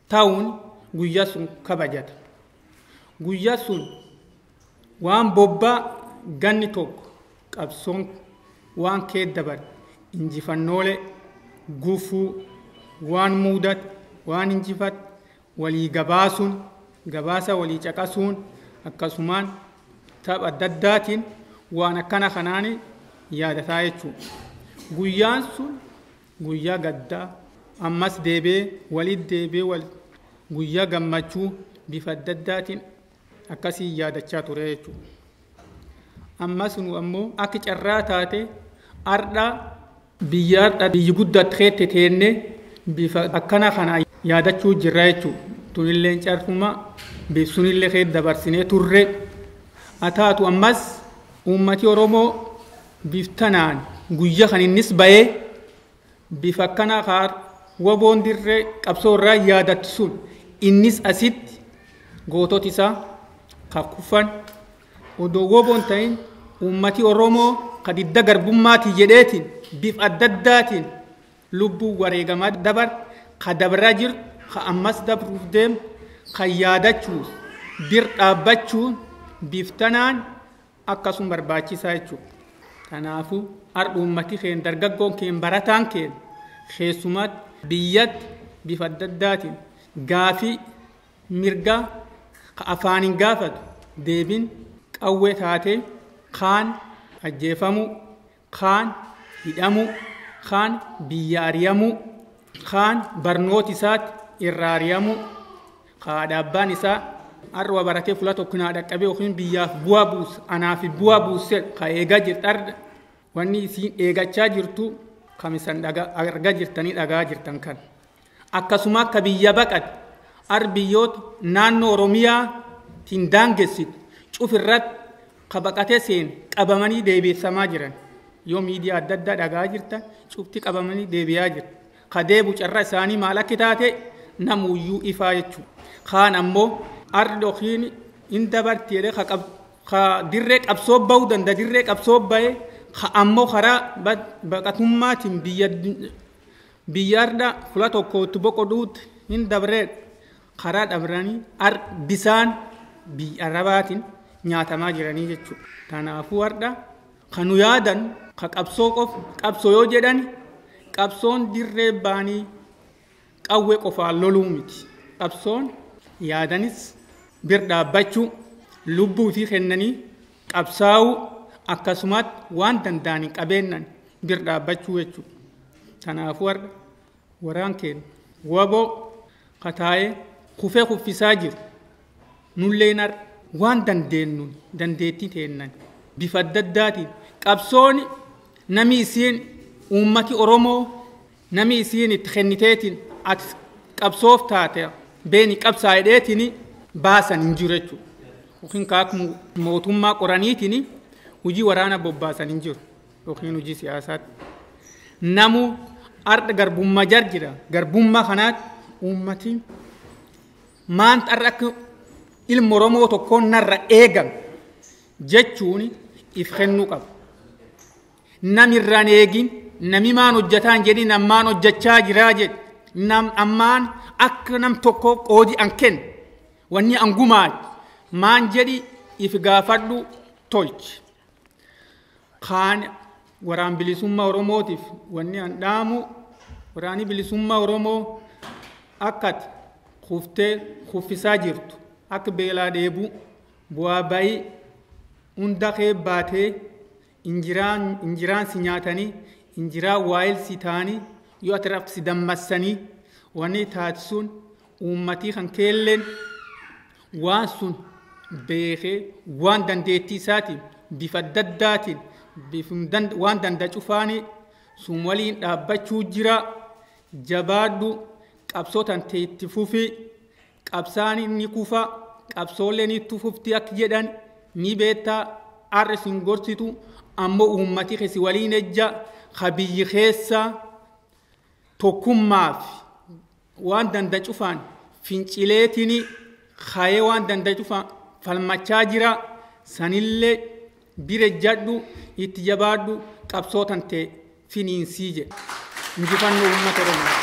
ta'uun guyyaa sun kabajata. Guyyaa sun waan bobbaa ganni tokko qabsoon waan kee dabar injifannoolee gufuu waan muudat waan injifat walii gabaasuun gabaasa walii caqasuun akkasumaan tapha adda addaatiin waan akkana kanaani yaadataa jechuudha. Guyyaan sun guyyaa gaddaa ammas deebee walitti deebee guyyaa gammachuu bifa adda addaatiin akkasii yaadachaa ture jechuudha. Ammas nu ammoo akka carraa taate arda biyyi guddatteetti teenne bifa akkana kana yaadachuu jirra jechuudha. Tunillee carfuma biifsunillee kee dabarsinee turre ataatu ammas uummati Oromoo biftanaan guyya kan innis bayee bifa akkana kaar waboon dirree qabsoo irraa yaadatti sun innis asitti gootota isaa kakkufan odoo waboon ta'in uummati Oromoo kadidda garbummaati jedheetiin bif adda addaatiin lubbuu wareegamaa dabar ka dabraa jiru ka ammas dabruuf deemu ka yaadachuu bir dhaabbachuu biftanaan akkasuma barbaachisaa jechuudha. Kanaafuu har'a uummati keenya dargaggoon keenya barataan keenya keessumatti biyyatti bifa adda addaatiin gaafii mirgaa ka afaaniin gaafatu deebiin qawwee taatee kaan ajjeefamuu kaan hidhamuu kaan biyya ari'amuu kaan barnoota isaatti irraa ari'amuu haadha abbaan isaa har'a baratee fuula tokkinaa dhaqqabee yookiin biyyaaf bu'aa buusa anaaf bu'aa buusee ka eegaa jirtu wanni isiin eegachaa jirtu kamisan argaa jirtanii dhagaa jirtan kan akkasuma akka biyya baqate biyyoota naannoo Oromiyaa tiin daangessitu cufirratti ka baqatee seen qabamanii deebisamaa jiran yoo miidiyaa adda addaa dhagaa jirtan cufti qabamanii deebi'aa jiru ka deebu carra isaanii maal akka taate namuyyuu ifaa jechuudha. Kaan ammoo yookiin in dabarteedha ka dirree qabsoo bahuu danda'a dirree qabsoo bahee ka ammoo karaa baqatummaatiin biyyaarda fuula tokkootti boqoduutti hin dabreedha karaa dhabranii bisaan biyya arabaatiin nyaatamaa jiranii jechuudha. Kanaafuu har'a kanu yaadan ka qabsoo yoo jedhan qabsoon dirree baanii qawwee qofaan loluu miti. Qabsoon yaadanis bir dhaabbachuu lubbuu fi kennanii qabsaa'uu akkasumatti waan danda'anii qabeennan bir dhaabbachuu jechuudha. Kanaafuu har'a waraan keenya waboo kataa'ee kufee kuffisaa jiru nulleen har'a waan dandeenyuun dandeettii teennan bifa adda addaatiin qabsoon namni isiin uummati Oromoo namni isiin itti kenniteetiin ati qabsoof taate beeni qabsaa'eetiin baasan hin jiru jechuudha. Yookiin kaak mootummaa qoraniitiin hojii waraana bobbaasan hin jiru yookiin hojii siyaasaatti. Namu har'a garbummaa jira garbummaa kanaatti uummati maanta har'a akka ilma Oromoo tokkoon narra eegame jechuun if kennuu qaba. Namirraan eegin nami maan hojjataan jedhi nammaan hojjachaa jiraa jedhe nam ammaan akka nam tokko qoodi an kennu wanni angumaati maan jedhi if gaafadhu tolchi. Kaan waraan bilisummaa Oromootiif wanni an dhaamu waraani bilisummaa Oromoo akkati kuffisaa jirtu akka beelaa dheebuu bu'aa bayii hunda kee baatee injiraan si nyaatanii injiraan waa'eel si ta'anii yoo ati rafsi dammassanii wanni taatisuun uummatii kan keelleen waan sun beekee waan dandeettii isaatiin bifa adda addaatiin waan danda'a cufaanii sun waliin dhaabbachuu jira jabaadhu qabsootan itti fufii qabsaan ni kufa qabsoolleen itti fufti akka jedhan ni beektaa har'a sin gorsitu ammoo uummati keessi waliin ejja habiyyi keessa tokkummaaf waan danda'a cufaan fincileetiin kayee waan danda'a cufaan falmachaa jira sanillee bire jadhu itti jabaadhu qabsootan ta'e finiinsii jedhe injifannoo uummata Oromoo.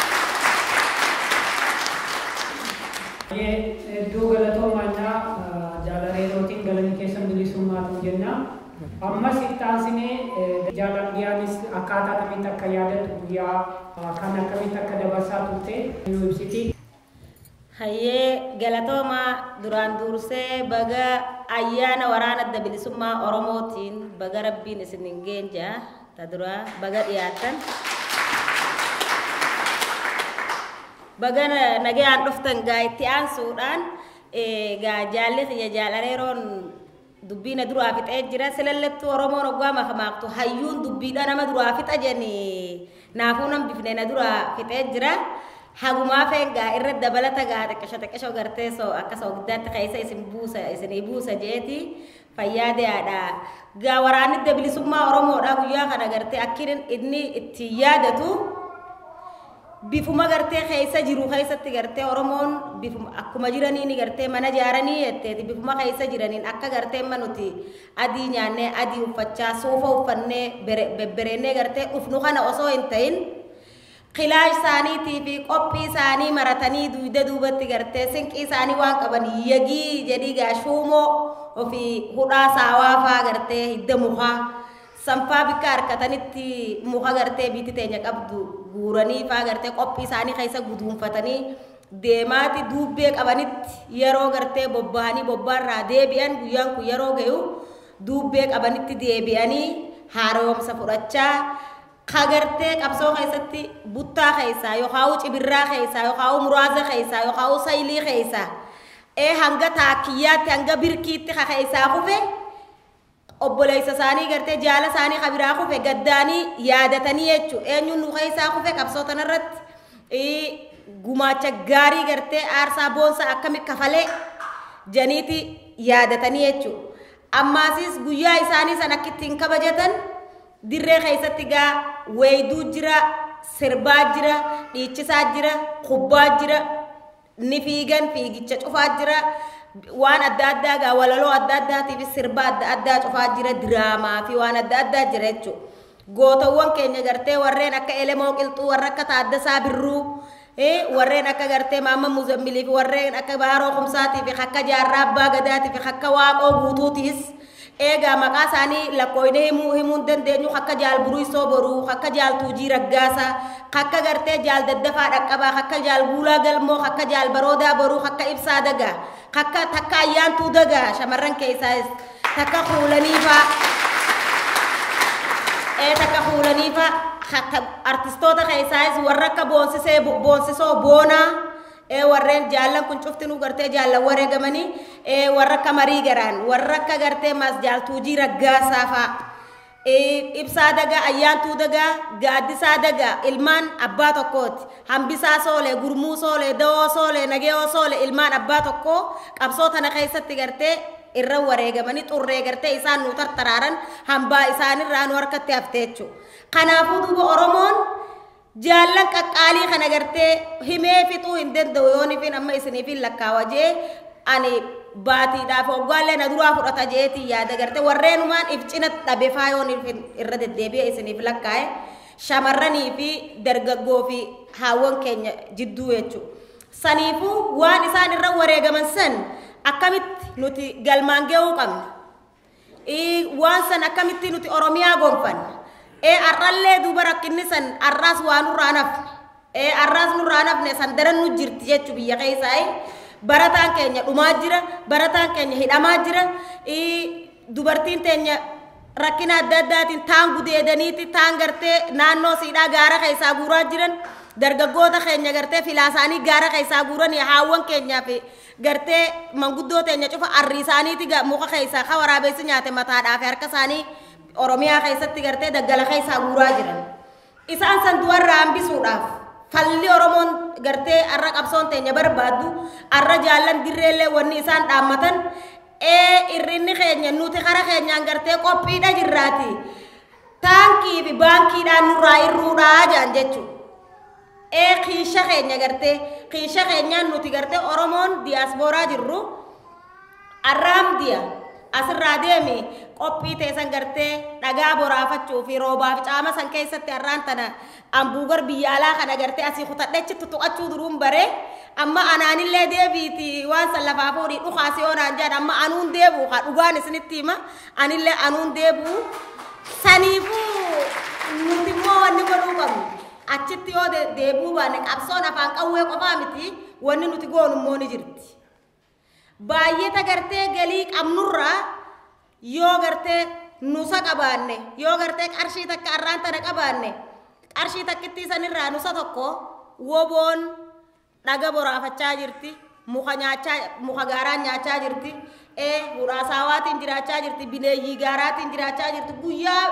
Hedduu galatoomaa jaalalleetiin galanii keessan bilisummaatu jenna. Ammas itti aansinee jaalalleeyyanis akkaataa kamitti akka yaadatu guyyaa kan akkamitti akka dabarsaa turte nu ibsiti. Hayyee galatoomaa duraan dursee baga ayyaana waraana adda bilisummaa Oromootiin baga rabbiin isin geenja ta duraa baga dhiyaatan. Baga nagayaan dhuftan gaa itti aansuudhaan gaa jaallatiyya jaalaleeroon dubbiina duraa fixee jira silallettu oromoon oggaa makamaaktu hayyuun dubbiidha nama duraa fixa jeni naafuu nam bifne na duraa fixee jira hagumaa feengaa irra dabalata gaa xiqqisho gartee soo akka soo giddaatti keessa isinii buusa jeeti fayyaadeedha gaa waraanni bilisummaa oromoodha guyyaa kana gartee akkin inni itti yaadatu bifuma gartee keessa jiru keessatti gartee oromoon bifuma akkuma jiranii ni gartee mana jaaranii jetteeti bifuma keessa jiraniin akka gartee manuti adii nyaannee adii uffachaa suufa uffannee bebbereennee gartee dhufnu kana osoo hin ta'in qilaash isaaniitii fi qophii isaanii maratanii duuda duubatti gartee sinqii isaanii waan qaban yagii jedhii gaashuumoo ofii hudhaa saawaa gartee hidda mukaa sanfaa bikka harkatanitti muka gartee biitti teenya qabdu guuranii faa gartee qophii isaanii keessa guduunfatanii deemaati duubbee qabanitti yeroo gartee bobbaarraa deebi'an guyyaan kun yeroo gayu duubbee qabanitti deebi'anii haaromsa fudhachaa kagartee qabsoo keessatti buttaa keessaa yookaan cibirraa keessaa yookaan muraasa keessaa yookaan saayilii keessaa hanga taakiyyaatti hanga birkiitti keessaa kufe obboleessa isaanii gartee jaala isaanii kabiraa kufe gaddaanii yaadatanii jechuudha eenyuun nu keessaa kufe qabsoo tanarratti gumaacha gaarii gartee aarsaa boonsa akkamitti kafalee janiiti yaadatanii jechuudha ammaasis guyyaa isaanii san akka ittiin kabajatan dirree keessatti gaa weeyduu jira sirbaa jira dhiichisaa jira kubbaa jira ni fiigan fiigicha cufaa jira waan adda addaa gaa walaloo adda addaatiif sirba adda addaa cufaa jira diraamaa fi waan adda addaa jira jechuudha gootawwan keenya gartee warreen akka elemoo qilxuu warra akka taaddasaa birruu warreen akka gartee maamma muzammilii fi warreen akka baharoo kumsaatii fi akka jaarraa abbaa gadaatii fi akka waaqoo guutuutiis eegaa maqaa isaanii lakkooyne himuun dandeenyu akka jaal buruisoo boruu akka jaal tuujii raggaasaa akka gartee jaal daddafaa dhaqqabaa akka jaal guulaa galmoo akka jaal baroodaa boruu akka ibsaa dagaa akka takka ayyaantuu dagaa shamarran keessaas takka kuulaniifaa takka kuulaniifaa akka artistoota keessaas warra akka boonsisoo boonaa warreen jaallan kun cufti nu gartee jaallan wareegamanii warra akka marii garaan warra akka gartee mas jaaltuujii raggaasaa faa ibsaa dagaa ayyaantuu dagaa gaaddisaa dagaa ilmaan abbaa tokkooti hambisaa soolee gurmuu soolee dawoo soolee nageewoo soolee ilmaan abbaa tokkoo qabsoo tana keessatti gartee irra wareegamanii xurree gartee isaan nu tartaraaran hambaa isaanirraa nu harkatti haftee jechuudha kanaafuu duuba oromoon jaallan qaqqaalii kana gartee himee fixuu hin danda'u yoon ifin amma isiniif hin lakkaawajee ani baatiidhaaf hoggaallee na duraa fudhata jeetii yaada gartee warreenumaan if cina dhabe faayoon irra deddeebi'e isiniif lakkaa'e shamarranii fi dargaggoo fi haawwan keenya jidduu jechuudha saniifuu waan isaan irra wareegaman san akkamitti nuti galmaan ga'uu qabna waan san akkamitti nuti oromiyaa gonfanna arrallee duuba rakkinni san arraas waan nurraa nafne arraas nurraa nafne san daran nu jirti jechuudha biyya keessaa barataan keenya dhumaa jira barataan keenya hidhamaa jira dubartiin teenya rakkina adda addaatiin taan gudeedaniiti taan gartee naannoo siidhaa gaara keessaa guuraa jiran dargaggoota keenya gartee filaasaanii gaara keessaa guuran haawwan keenyaa fi gartee manguddoo teenya cufa arrii isaaniiti muka keessaa ka waraabessi nyaate mataadhaa fi harka isaanii oromiyaa keessatti gartee daggala keessaa guuraa jiran isaan san duwarraa hambisuudhaaf falli oromoon gartee arra qabsoon teenya barbaaddu arra jaallan dirreellee wanni isaan dhaammatan irrinni keenya nuti kara keenyaan gartee qophiidha jirraati taankii fi baankiidhaan nurraa irruudhaa jaan jechuudha kiisha keenya gartee kiisha keenyaan nuti gartee oromoon diyaaspooraa jirru arraam diya asirraa deemi qophii teessan gartee dhagaa boraafachuu fi roobaaf caama san keessatti arraan tana ambuugar biyya alaa kana gartee asii kutadhechitti tuqachuu duruun bare amma anaanillee deebiiti waan san lafaa fuudhii dhukaasi yoonaan jedhan amma anuun deebuu haa dhugaan isinitti hima anillee anuun deebuu saniifuu nuti immoo wanni godhuu qabnu achitti yoo deebuu baanne qabsoon afaan qawwee qofaa miti wanni nuti goonu immoo ni jirti baay'ee tagartee galii qabnurraa yoo gartee nusa qabaanne yoo gartee qarshii takka arraan tana qabaanne qarshii takkitti sanirraa nusa tokko woboon dhaga boraafachaa jirti muka gaaraan nyaachaa jirti huraasawaatiin jiraachaa jirti bineeyyii gaaraatiin jiraachaa jirti guyyaa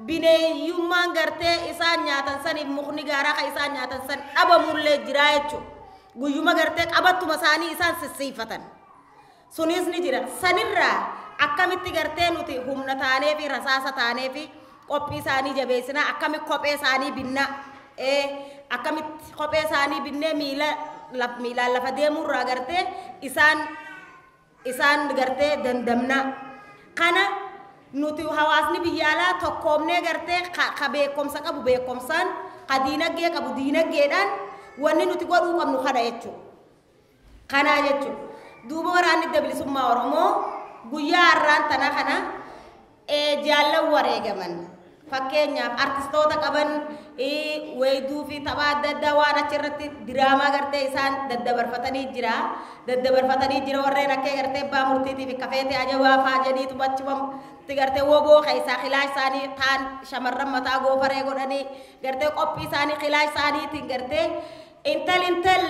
bineeyyummaan gartee isaan nyaatan saniif mukni gaaraa ka isaan nyaatan san dhabamullee jiraa jechuudha guyyuma gartee qabattuma isaanii isaan sissiifatan sunis ni jira sanirraa akkamitti gartee nuti humna taanee fi rasaasa taanee fi qophii isaanii jabeessina akkamitti kophee isaanii binna akkamitti kophee isaanii binnee miilaan lafa deemurraa gartee isaan gartee dandamna kana nuti hawaasni biyyaalaa tokkoomnee gartee ka beekumsa qabu beekumsaan ka diinagdee qabu diinagdeedhaan wanni nuti godhuu qabnu kana jechuudha kana jechuudha duuba waraanni adda bilisummaa Oromoo guyyaa har'aan tana kana jaallan wareegaman fakkeenyaaf artistoota qaban weeyduu fi taphaa adda addaa waan achirratti diraamaa gartee isaan daddabarfatanii jira warreen akka gartee abbaa murtiitii fi kafeetee ajabaa fa'aa jedhiitu bachumatti gartee woboo keessaa qilaash isaanii taan shamarran mataa goofaree godhanii gartee qophii isaanii qilaash isaaniitiin gartee intal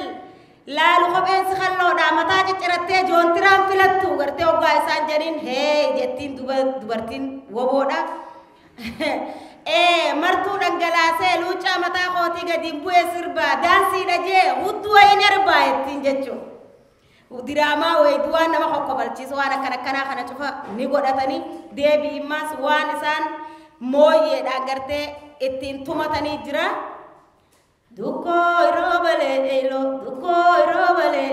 laalu kopheen si kalloodhaa mataa ciccirattee joontiraan filattu gartee hoggaa isaan jedhiin jettiin dubartiin woboodha martuu dhangalaasee luuccaa mataa kootii gadiin bu'ee sirbaa daansiidha jee hudduu wayin arbaa jettiin jechuudha diraamaa weeyduu waan nama kokkobalchiisu waan akkanaa kana cufa ni godhatanii deebi'immaas waan isaan mooyyeedhaan gartee ittiin tumatanii jira dukkoo iroobalee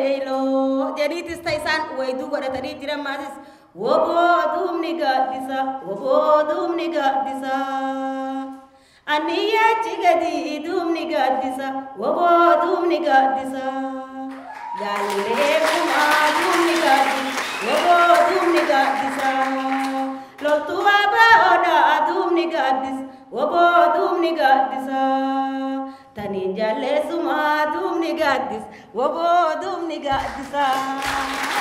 eelo jedhiitis ta isaan weeyduu godhatanii jiran maasis woboo duumni gaaddisa aniyyachi gadi duumni gaaddisa woboo duumni gaaddisa gaaliree kumaa duumni gaaddisa woboo duumni gaaddisa loltuu abaa'oodhaa duumni gaaddisa woboo duumni gaaddisa taniin jaalleessumaa duumni gaaddisa woboo duumni gaaddisa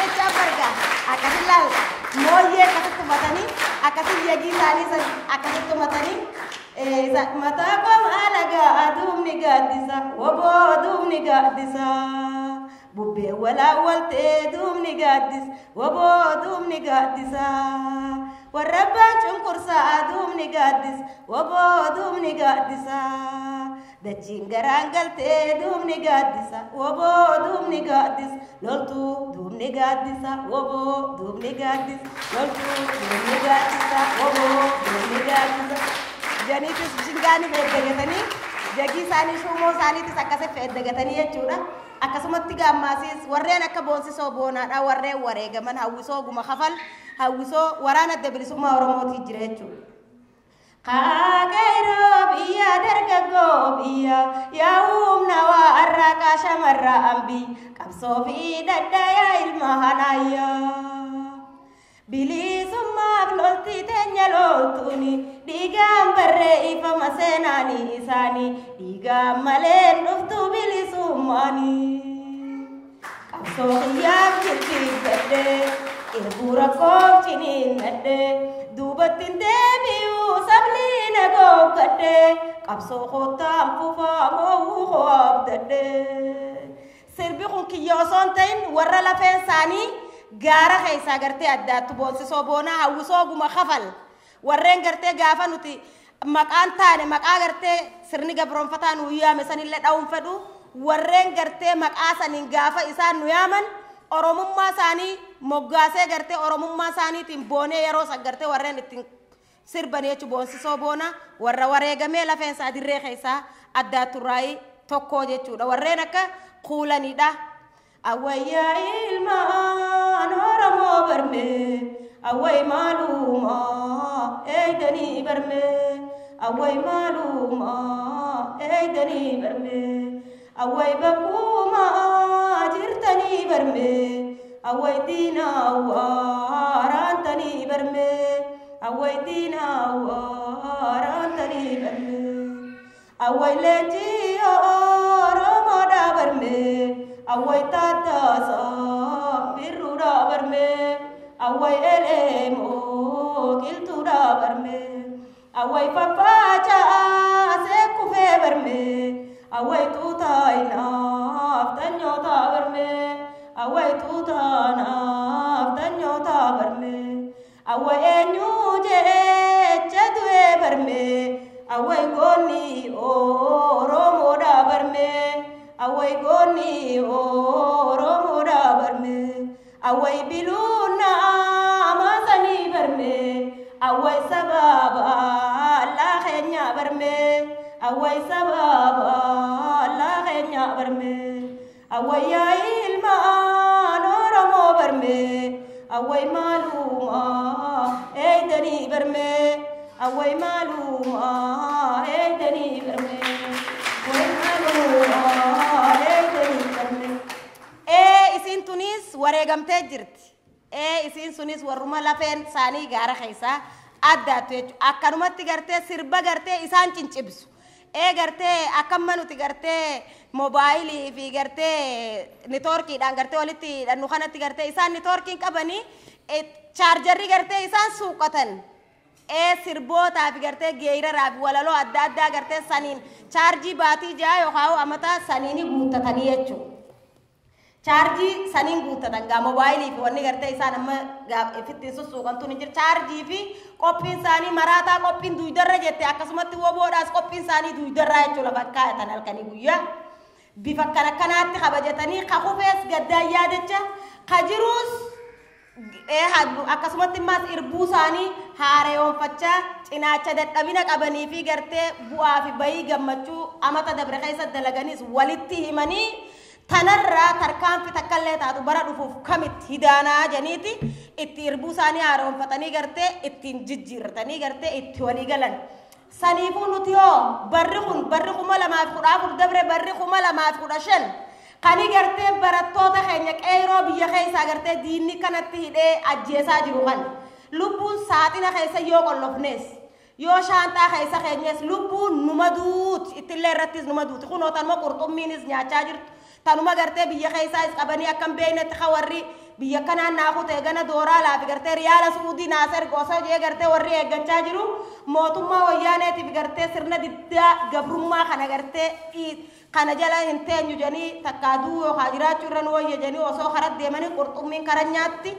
echa barga akkasi laal mooyyee akkasitti matanii akkasi yagii isaanii akkasitti matanii mataa qomaa lagaa duumni gaaddisa woboo duumni gaaddisa bubbee walaawwaltee duumni gaaddisa woboo duumni gaaddisa warra abbaan cunqursaa duumni gaaddisa woboo duumni gaaddisa dachiin garaan galtee duumni gaaddisa woboo duumni gaaddisa loltuu duumni gaaddisa woboo duumni gaaddisa loltuu duumni gaaddisa woboo duumni gaaddisa janiitis shingaaniif eeggatanii jagii isaanii shuumoo isaaniitis akkasitti eeggatanii jechuudha akkasumatti gaammaasiis warreen akka boonsisoo boonaadha warreen wareegaman hawwisoo guma kafal hawwisoo waraana adda bilisummaa Oromootii jira jechuudha Kakairoo biyya dargaggoo biyya yaa'umna waa arraqaa shamarra ambii qabsoo fi daddayaa ilma hanaayyaa bilisummaaf loltii teenya loltuuni dhiigaan barreeffama seenaanii isaanii dhiigaan maleen dhuftu bilisummaanii qabsoo xiyyaaf jilbiiffadhee irbuura koobchiniin nadhee duubattiin deebi'uu sabliina googgadhee qabsoo kootaan fufaa mo'uu hoobdadhee sirbi kun kiyya osoo hin ta'in warra lafeen isaanii gaara keessaa gartee addaattu boonsisoo boonaa hawwisoo guma kafal warreen gartee gaafa nuti maqaan taane maqaa gartee sirni gabroonfataa nu yaame sanillee dha'uun fedhu warreen gartee maqaa saniin gaafa isaan nu yaaman oromummaa isaanii moggaasee gartee oromummaa isaaniitiin boonee yeroo san gartee warreen ittiin sirban jechuun boonsisoo boona warra wareegamee lafeen isaa dirree keessaa addaatturraayii tokko jechuudha warreen akka kuulanidha. Awwayyaa ilmaan Oromoo barmee awway maalumaa eegdanii barmee awway maalumaa eegdanii barmee awway bakkumaa jirtanii barmee awway diinaa waraantanii barmee awway diinaa waraantanii barmee awway leenjii Oromoodhaa barmee awway taataasaa birruudhaa barmee awway eleemoo qiltuudhaa barmee awway faffacaa seekufee barmee awway tuutaayinaaf tanyootaa barmee awai tutana afdanyo ta barme awai enyu je chadwe barme awai goni oromo da barme awai goni oromo da barme awai biluna amasani barme awai sababa la khenya barme awai sababa la khenya barme awai ya ilma oromo barme awai maluma dani barme awai maluma dani barme awai maluma dani barme isin tunis wareegamte jirti isin sunis warruma lafen sani gara khaisa addaatu akkanumatti gartee sirba gartee isaan cincibsu gartee akkammanuti gartee mobaayilii fi gartee networkiidhaan gartee walitti hidhannu kanatti gartee isaan networkiin qabanii chaarjarri gartee isaan suuqatan sirbootaa fi gartee geeraraa fi walaloo adda addaa gartee saniin chaarjii baatii jaa yookaan amataa saniini guuttatanii jechuudha. Chaarjii saniin guuttatan gaa mobaayilii fi wanni gartee isaan amma fittiin sussuuqantu ni jira. Chaarjii fi qophiin isaanii maraataa qophiin duydarra jette akkasumatti woboodhaas qophiin isaanii duydarraa jechuudha fakkaatan halkanii guyyaa. Bifa akkanaatti kabajatanii kakufees gaddaan yaadacha kajiruus akkasumatti maas irbuu isaanii haareyoonfachaa cinaacha dadhabina qabanii fi gartee bu'aa fi bayii gammachuu amata dabre keessa dalaganiis walitti himanii tanarraa tarkaanfi takkallee taatu bara dhufuuf kamitti hidaanaa janiiti itti irbuu isaanii haareyoonfatanii gartee ittiin jijjiirratanii gartee itti walii galan. Saniifuu nuti yoo barri 2014 dabre barri 2015 kani gartee barattoota keenya qeeroo biyya keessa gartee diinni kanatti hidhee ajjeesaa jiru kan lubbuun saaxina keessa yoo qollofnees yoo shaantaa keessa keenyes lubbuun numa duuti ittillee irrattis numa duuti kunoo tanuma qurxummiinis nyaachaa jirtu tanuma gartee biyya keessaas qabanii akkam beeynetti hawarri biyya kanaan naafu ta'e gana dooraa laafi gartee riyaala suudii naaser gosa jee gartee warri eeggachaa jiru mootummaa wayyaaneetiif gartee sirna diddaa gabrummaa kana gartee kana jala hin teenyu janii takkaaduu yookaan jiraachuu irra nu wayya janii osoo karaa deemanii qurxummiin karaa nyaatti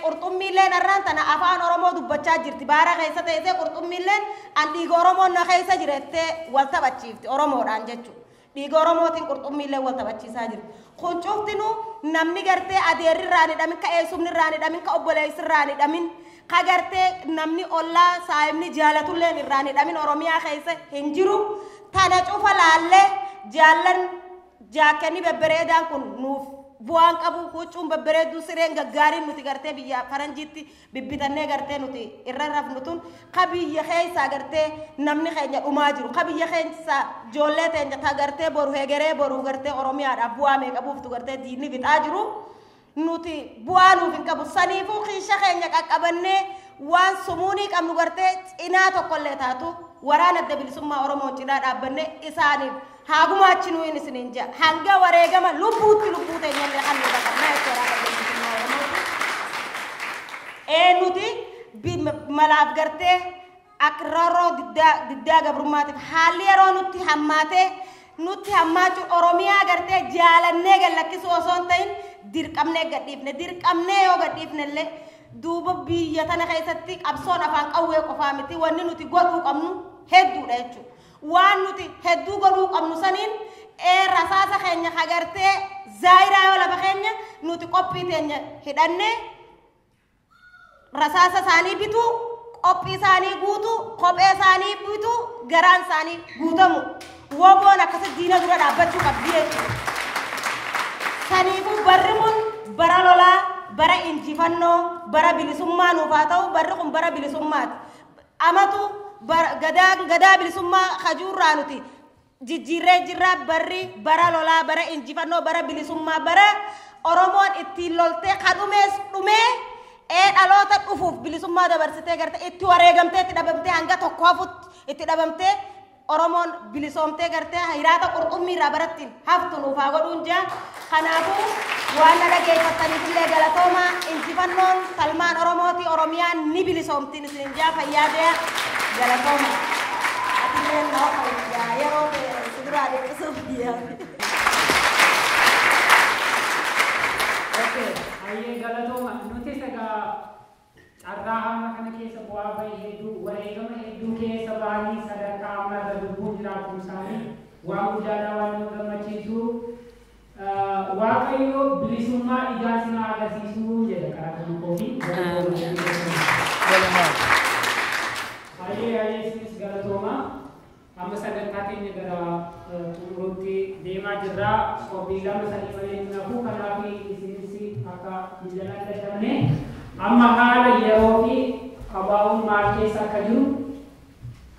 qurxummiilleen irraan tana afaan oromoo dubbachaa jirti baara keessa ta'ee qurxummiilleen an dhiiga oromoon na keessa jirettee wal taphachiifti oromoodhaan jechuudha. Dhiiga oromootiin qurxummiillee wal taphachiisaa jirti. Kun cuftinu namni gartee adeerri irraan hidhamin ka eessumni irraan hidhamin ka obboleessi irraan hidhamin ka gartee namni ollaa saayimni jaalatulleen irraan hidhamin oromiyaa keessa hin jiru tana cufa laallee jaallan jaakenni bebbereedaan kun nuuf bu'aan qabu huccuun bebbereedduu sireen gaggaariin nuti gartee biyya faranjiitti bibbitannee gartee nuti irra rafnu tun ka biyya keessa gartee namni keenya dhumaa jiru ka biyya keessa ijoollee teenya ta gartee boru hegeree boru gartee oromiyaadhaaf bu'aa meeqa buuftu gartee diinni bixaa jiru nuti bu'aa nuuf hin qabu saniifuu qiisha keenya qaqqabannee waan sumuunii qabnu gartee cinaa tokkollee taatu waraana adda bilisummaa oromoo cinaa dhaabbanne isaaniif haaguma achinu in isinin jaa hanga wareegama lubbuutti lubbuu teenyallee kan nu dhaqannaa jechuudha adda bilisummaa oromoo nuti malaaf gartee akraroo diddaa gabrummaatiif haalli yeroo nutti hammaachuu oromiyaa gartee jaalannee gallakkisuu osoo hin ta'in dirqamnee yoo gadhiifnellee duuba biyya tana keessatti qabsoon afaan qawwee qofaa miti wanni nuti godhuu qabnu hedduudha jechuudha. Waan nuti hedduu godhuu qabnu saniin rasaasa keenya hagartee zaayiraa yoo lafa keenya nuti qophii teenya hidhannee rasaasa isaanii bitu qophii isaanii guutu kophee isaanii bitu garaan isaanii guutamu woboon akkasitti diina dura dhaabbachuu qabdi jechuudha. Saniifuu barri kun bara lolaa bara injifannoo bara bilisummaa nuuf haa ta'u barri kun bara bilisummaati. Amatu gadaa bilisummaa hajuurraa nuti jijjiirree jirra barri bara lolaa bara injifannoo bara bilisummaa bara oromoon ittiin loltee kadhumees dhumee dhaloota dhufuuf bilisummaa dabarsitee gartee itti wareegamtee itti dhabamtee hanga tokko hafutti itti dhabamtee oromoon bilisoomtee gartee hiraata qurxummii irraa barattiin haftu nuuf haa godhuun jaa kanaafuu waan na dhageeffattaniifillee galatoomaa injifannoon salmaan oromooti oromiyaan ni bilisoomtiin isin jaa fayyaadee galatooma atilleen na ofa yeroo sibiraa dhiqqisuuf Okay, ayyee galatooma nuti sagaa carraa hamma kana keessa bu'aa bahii hedduu wareegama hedduu keessa bahanii sadarkaa amma irra lubbuun jiraachuu isaanii waan guddaadha waan nu gammachiisu. Waaqayyo bilisummaa ijaa sinaa agarsiisuu jedha karaa kan koofii. Ayyee isinis galatooma. Amma sadarkaa keenya gara xumuruutti deemaa jirra. Qophii lama sadii malee hin hafu. Kanaaf isinis akka mijalaan dadhabne amma haala yeroo fi abaa'uun maal keessa akka jiru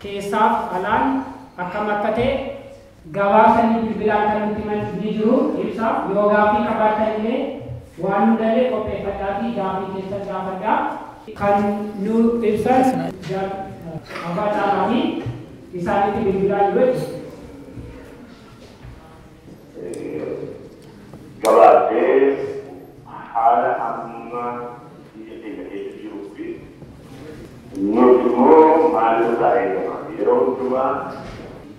keessaaf alaan akkam akka ta'e gabaasanii bilbilaan kan nutti ni jiru ibsa. Yoo gaaffii qabaatan illee waan hundalee qopheeffadhaa fi gaaffii keessa gaafadhaa. Kan nu ibsan abbaa caalaa isaanitti bilbilaan jiru. Gabaatee haala amma biyya keenya keessa jiruu fi nuti immoo maalirraa eegama yeroo hundumaa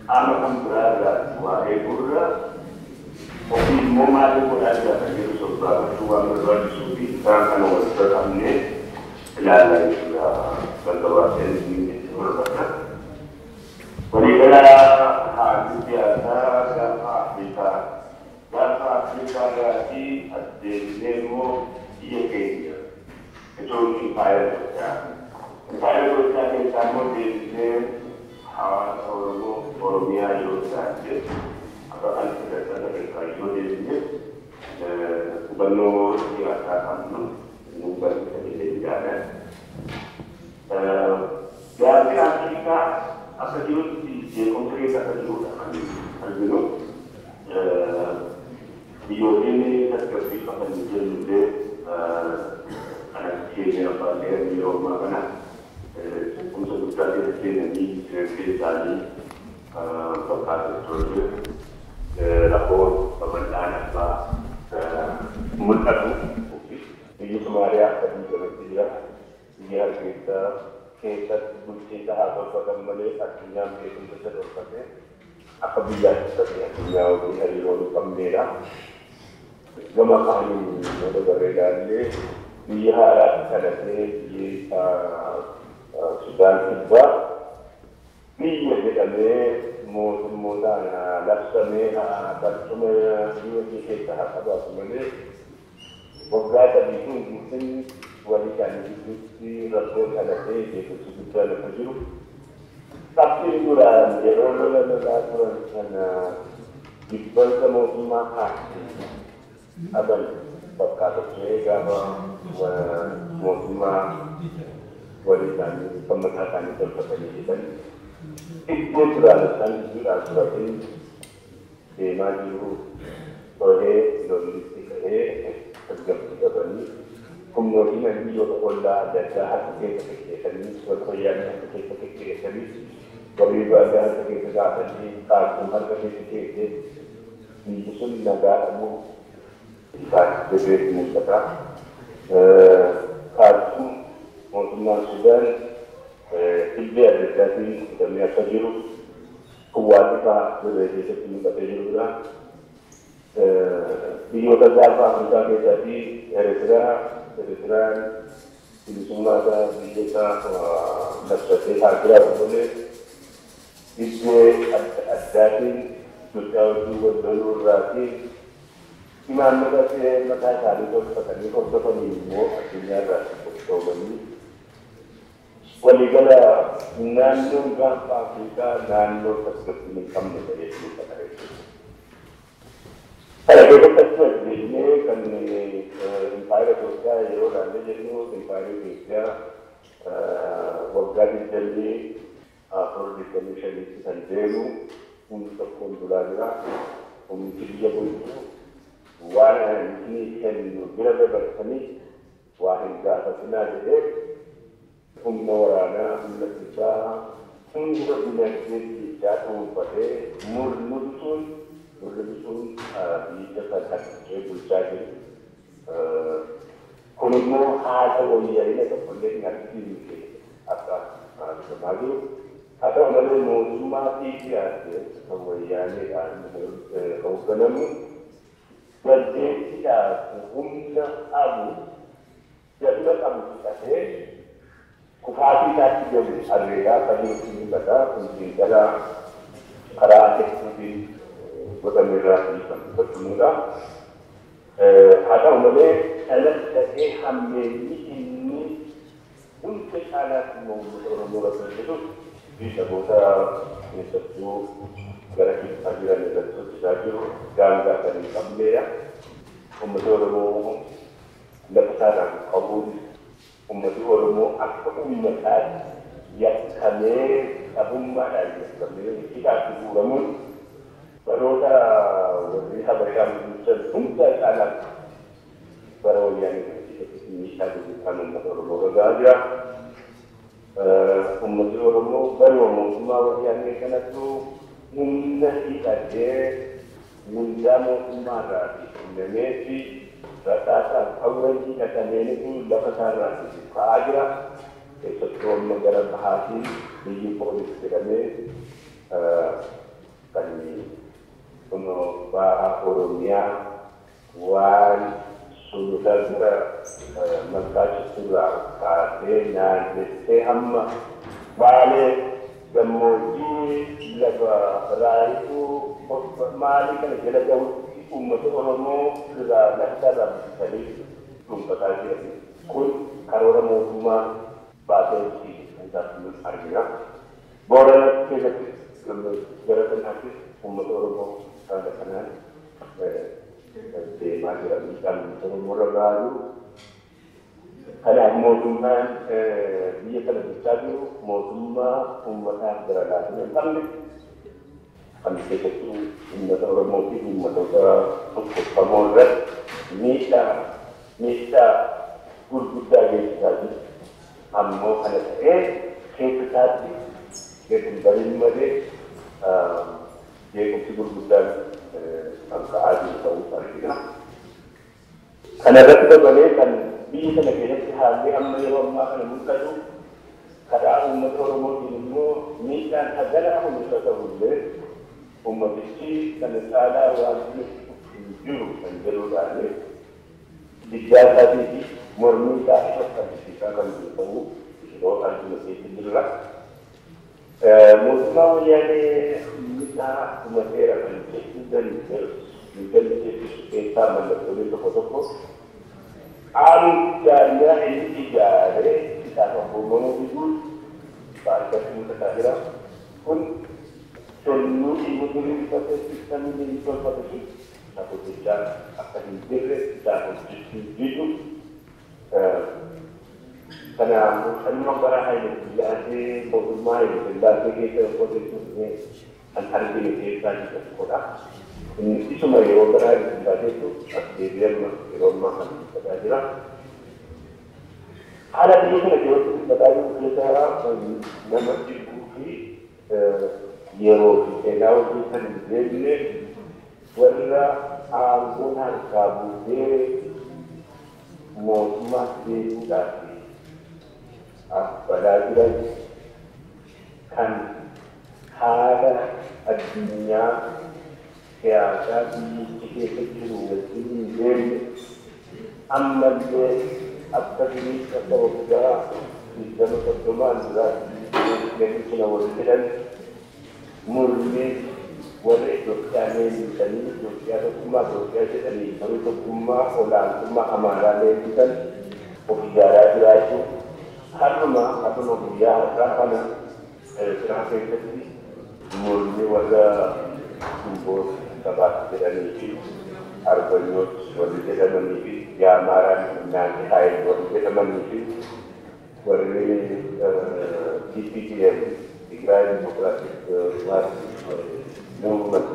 qaama kan biraa irraa waa'ee gurra ofii immoo maalii godhaa jiraatan jiru sobraafachuu waan barbaachisuu fi isaan kana walitti qabnee ilaalaa jechuudha. Gaggabaatee inni barbaada. Waliigalaa haalli siyaasaa gaafa Afrikaa gaatii adeemnee immoo biyya keenya jechuun impaayera Itoophiyaa. Impaayera Itoophiyaa keessaa immoo deemnee hawaasa Oromoo Oromiyaa yoo taate akka kan sadarkaa yoo deemnee hubannoo siyaasaa qabnu nu barsiisanii jaalatan. Gaaffii Afrikaa akka jirutti jeequmsa keessa akka jirudha kan arginu. Biyyoonni tasgabbii qaban jennullee kan keenya abbaalee yeroo ammaa kana jeequmsa guddaa keessa seenanii dinagdee isaanii fakkaatu turre rakkoo babal'aan abbaa mul'atu. Biyyi Somaaliyaa akka biyya irratti jira. Biyya keessatti bulchiinsa haa tolfatan malee addunyaan beekumsa isa tolfate akka biyyaatti ta'e addunyaa waliin hariiroo hin qabneedha. Gama kaaniin nama bareedaallee biyya haaraatti kadhatee biyya Sudaan kibbaa biyya jedhamee mootummootaan labsamee barcuma biyya keessa haa qabaatu malee waggaa sadii kun guutuun walii isaanii gidduutti rakkoo kadhatee beekumsi guddaa lafa jiru. Qabxiin duraan yeroo lola lolaa turan kana jibbansa mootummaa kaasee aban fakkaatachee gaafa mootummaa walii isaanii kan mataa isaanii tolfatanii jedhan iddoo duraan isaan gidduudhaan turatee deemaa jiru tolee lollitti ka'ee tasgabbii qabanii humnootiin biyyoota ollaa adda addaa harka keessa qixxeessanii walfayyaan harka keessa qixxeessanii warri baay'ee harka keessa gaafanii kaasuun harka keessa keessee biyyi sun nagaa dhabuu isaan bebeetti mul'ata. Kaasuun mootummaan Sudaan dhibbee adda addaatiin hidhamee akka jiru kuwwaatifaa birree keessatti mul'atee jirudha. Biyyoota gaafa Afrikaa keessatti Eritiraan bilisummaa biyyoota labsatee haagiraa malee dhibbee adda addaatiin Itoophiyaa wajjin waldoluu irraatiin imaammata mataa isaanii tolfatanii hordofanii immoo addunyaa irraa qoqqoodanii waliigala naannoon gaafa Afrikaa naannoo tasgabbii hin qabne ta'ee mul'ata jechuudha. Kana keessatti wajjinee kan impaayera Itoophiyaa yeroo ilaalle jennu impaayera Itoophiyaa waggaa 25 kan deemu humni tokkoon bulaa jira. Humni biyya bulchuu waan inni kennu bira dabarsanii waa hin gaafatinaa jedhee humna waraanaa humna isaa hunda dinagdee biyyaa dhuunfatee mul'isuun biyya kan bulchaa jiru. Kun immoo haala wayyaa'ina tokkollee hin argisiisne akka argamaa jiru. Haa ta'u malee mootummaa fi siyaasee kan wayyaaneedhaan hoogganamu galtee humna abu jadula kamu kasih kufati tadi jadi arega tadi ini kata kunci kala kara teknologi bukan mirasi bertemu ada umumnya alat dari hamil ini untuk alat mula itu bisa bisa tu gara kita ajaran itu saja jangan dari hamil ya umur lepasan kabul umur aku umat yang kami abum ada kami kita kuburan baru dah lihat mereka tunggal anak baru yang ini satu kanan baru saja umat baru semua yang kena tu mungkin kita mundamu marah Indonesia rata-rata awal kita kami ini lepasan kajian sesuatu negara bahasa di polis kami kami untuk bahasa Oromia wan sudah mereka sudah kade dan seham balik kemudian lepas itu mari kan kita jauh umat Oromo sudah dalam jadi belum terjadi kun karena rumah bahasa si entah artinya boleh kita gerakan hati umat Oromo sangat kenal di masyarakat Islam Oromo lalu karena modumnya dia kalau bercakap modumnya umat berada di dalam kami itu umat Oromo itu umat untuk pemodal misa berbudaya sekali ammo ada kita tadi kita balik mereka dia konfigurasi budaya angka adi tahu tadi kan karena kita balik kan bisa negara sehari ambil orang makan muka tu kada umat Oromo ini misa segala aku bisa tahu umat ini kan ada wajib jujur dan berani dijasa di murni tak kita akan tahu itu artinya itu jelas muslim yang kita masyarakat itu dari kita menjadi toko-toko alurnya ini tidak ada kita ngomong itu pada kita kira pun selalu ibu kita ini pada satu tidak akan diberi tidak begitu karena semua barang yang jadi pemain dan kita posisinya antara kita di sekolah ini semua yang barang yang itu dia rumah kita jelas ada di sini juga kita nama dibuki yang kita kita jadi wala anggunan kabute mosmas di udasi apalagi kan ada dunia yang ada di kecil-kecil amal apa ini atau juga di dalam pertemuan dari Sulawesi Selatan murni boleh dokter ini tadi dokter rumah dokter tadi kalau itu rumah orang rumah amalan itu kan bicara itu haruma atau bicara karena kerana itu murni warga kumpul sahabat dari harganya warga tidak memiliki jamaran dan lain warga tidak memiliki warga DPDM Tigray Democratic Movement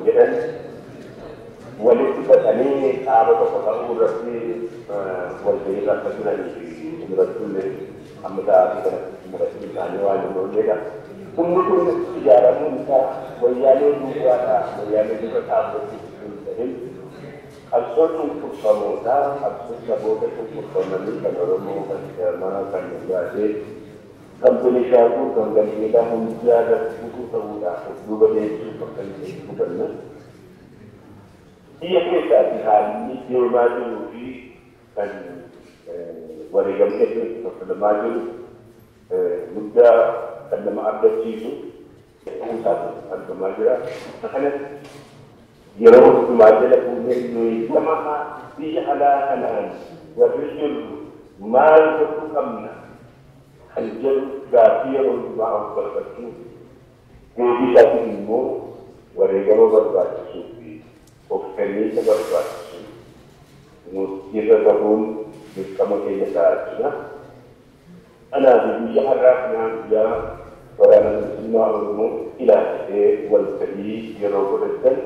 wali kita ini apa apa urasi wali kita ini urasi amda kita urasi anjuran mereka kumpulan sejarah kita wayane juga tahu absolut untuk pemuda absolut sabote untuk pemerintah Oromo karena kan jadi company satu company kita menjaga buku pemuda juga itu bukan Biyya keessaatti haalli deemaa jiruu fi kan wareegamni keessatti tolfamaa jiru guddaa kan nama abdachiisu ta'uu isaatti argamaa jira. Kanatti yeroo hundumaa jala fuunee nuyi gama biyya alaa kanaan warri jiru maal gochuu qabna kan jedhu gaaffii yeroo hundumaa of galfachuu deebii isaatiin immoo wareegama barbaachisuu fi of kenniisa barbaachisu murtiirra gahuun dirqama keenya ta'aachudha. Kanaaf biyya har'aa kanaan guyyaa waraana bilisummaa Oromoo ilaalchisee walgahii yeroo godhatan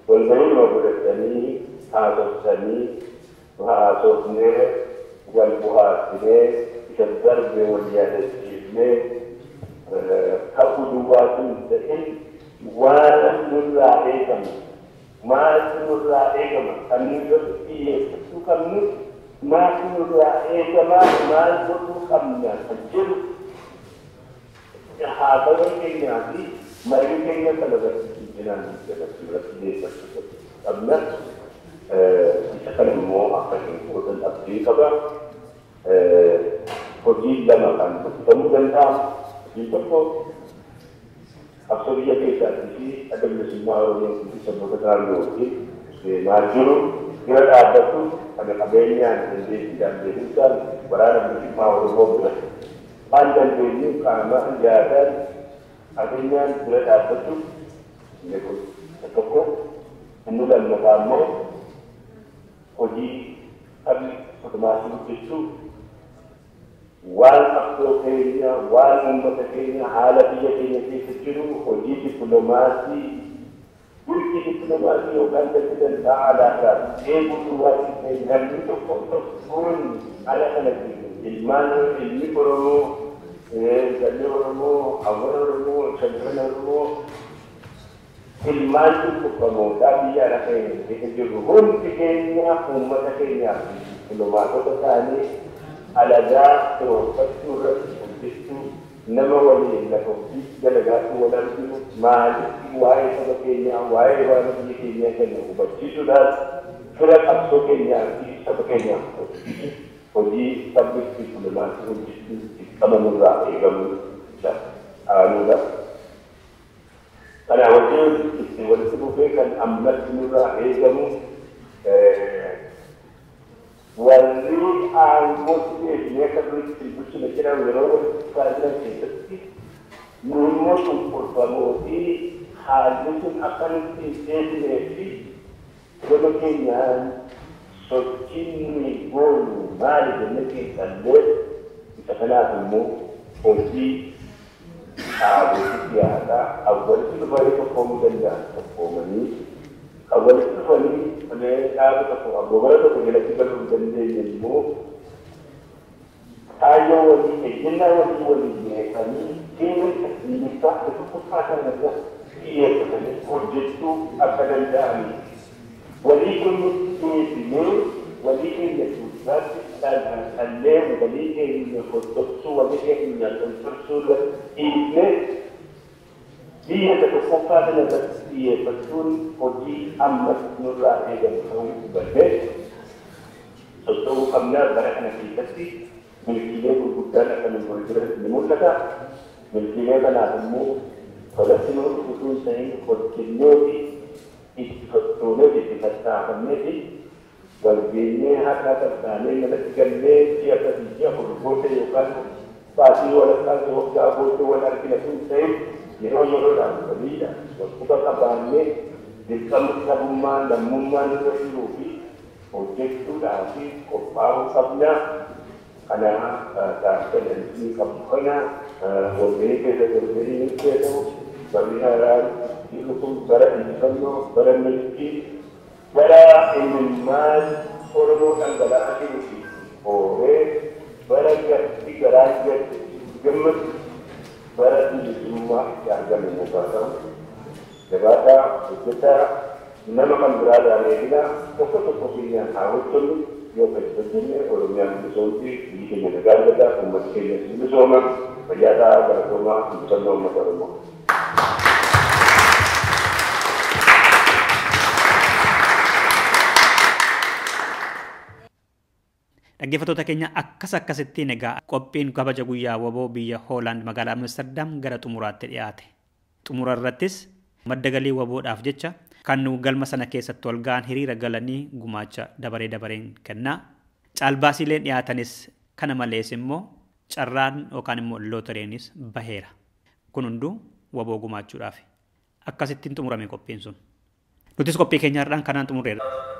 walgahii godhatanii haasofsanii haasofnee wal bu'aasinee isa darbee wal yaadachiifnee ta'uu duwwaatu hin ta'in waan nurraa eegamu maaltu nurraa eegama kan nuti xiyyeeffachuu qabnu maaltu nurraa eegama maal gochuu qabna kan jedhu haasawwan keenyaa fi marii keenya kana irratti jiraan irratti xiyyeeffachuu qabna. Isa kana immoo akka hin godhan abdii qaba. Hojii lama kan hojjetamuu danda'a. Hojii tokko qabsoo biyya keessaatii fi adda bilisummaa Oromoo fi saboota naannootiin deemaa jiru bira dhaabbatu kana qabeenyaan dandeettiidhaan waraana bilisummaa Oromoo bira waan dandeenyu qaama ijaaraan qabeenyaan bira dhaabbatu inni kun tokko inni lammataa immoo hojii qabni otomaatii hojjechuu waan qabsoo keenya waan uummata keenya haala biyya keenya keessa jiru hojii dippiloomaasii bulchii dippiloomaasii yookaan daldala danda'a alaaqaa eeguutu waan ta'eef namni tokko tokkoon ala kanatti ilmaan ilmi Oromoo galii Oromoo hawwan Oromoo shamarran Oromoo ilmaan tokkofamoodhaa biyya ala keessa jiru hundi keenya uummata keenyaaf dippiloomaatota ta'anii alagaa firoofachuu irratti hojjechuu nama waliin lafa hojii dalagaatti wal arginu maalitti waa'ee saba keenyaa waa'ee waan biyya keenyaa kenna hubachiisuudhaan fira qabsoo keenyaa fi saba keenyaaf hojii sabbi dippiloomaasii hojjechuu dirqama nurraa eegamu aanuudha. Kana wajjin itti walitti dhufee kan ammatti nurraa eegamu warri aangooti eegnee akka duritti bulchina jedhamu yeroo taasisan keessatti nuummoo cunqurfamoo fi haalli sun akka nutti hin deebinee fi gama keenyaan sochiin nuyi goonu maali jennee keessallee isa kanaaf immoo hojii dhaabotii siyaasaa awwalitti dhufanii tokkoomuu danda'an tokkoomanii awwalitti dhufanii dhaaba tokko abboommara tokko jalatti galuu dandeenye immoo kaayyoo walii ejjennaa walii beekanii deeman dhiibbaa tokkoffaa kana irra xiyyeeffatanii hojjechuu akka danda'anii walii keenya walii keenya fuulduraatti dhallee walii keenya hordofsuu walii keenya tontorsuu irratti dhiibnee biyya tokkoffaa kana irratti xiyyeeffachuun hojii amma nurraa eegamu ta'uu hubannee socho'uu qabnaa bara kana keessatti milkiilee gurguddaan akka nu jiran ni mul'ata. Milkiilee kanaaf immoo tolattinoo utuu hin ta'in hojjennee fi itti sochoonee itti tattaafannee fi walgeenyee harkaa tattaanee malatti gallee ji'a sadii ji'a furgoota yookaan baasii walakkaa waggaa booddee wal argina sun ta'e yeroo yeroodhaan waliidha wakkuba qabaannee dirqama sabummaan lammummaan irra jiruu fi hojjechuudhaa fi qophaa'uu qabna. Kana taasisan qabu kana walgahii keessa walgahii keessa barri haaraan kun bara injifannoo bara milkii bara imimmaan Oromoo dhangala'aa jiru fi hooree bara gatti garaa gatti gammadu bara bilisummaa itti argame mukaa ta'u jabaataa hojjetaa nama kan biraa daaleedina tokko tokko keenyaan haa hojjennu yoo keessatti Oromiyaan bilisoomti biyyi keenya nagaa argata uummati keenya bilisooma fayyaataa galatoomaa injifannoo uummata Oromoo. Dhaggeeffattoota keenya akkasittiin egaa qophiin kabaja guyyaa waboo biyya Hoolaand magaalaa Amsterdam gara xumuraatti dhiyaate. Xumura irrattis madda galii waboodhaaf jecha kan galma sana keessatti wal ga'an hiriira galanii gumaacha dabareen kennaa. Caalbaasiileen dhiyaatanis kana malees immoo carraan yookaan immoo lootareenis baheera. Kun hunduu waboo gumaachuudhaaf akkasittiin xumurame qophiin sun. Nutis qophii keenya har'aan kanaan xumurreerra.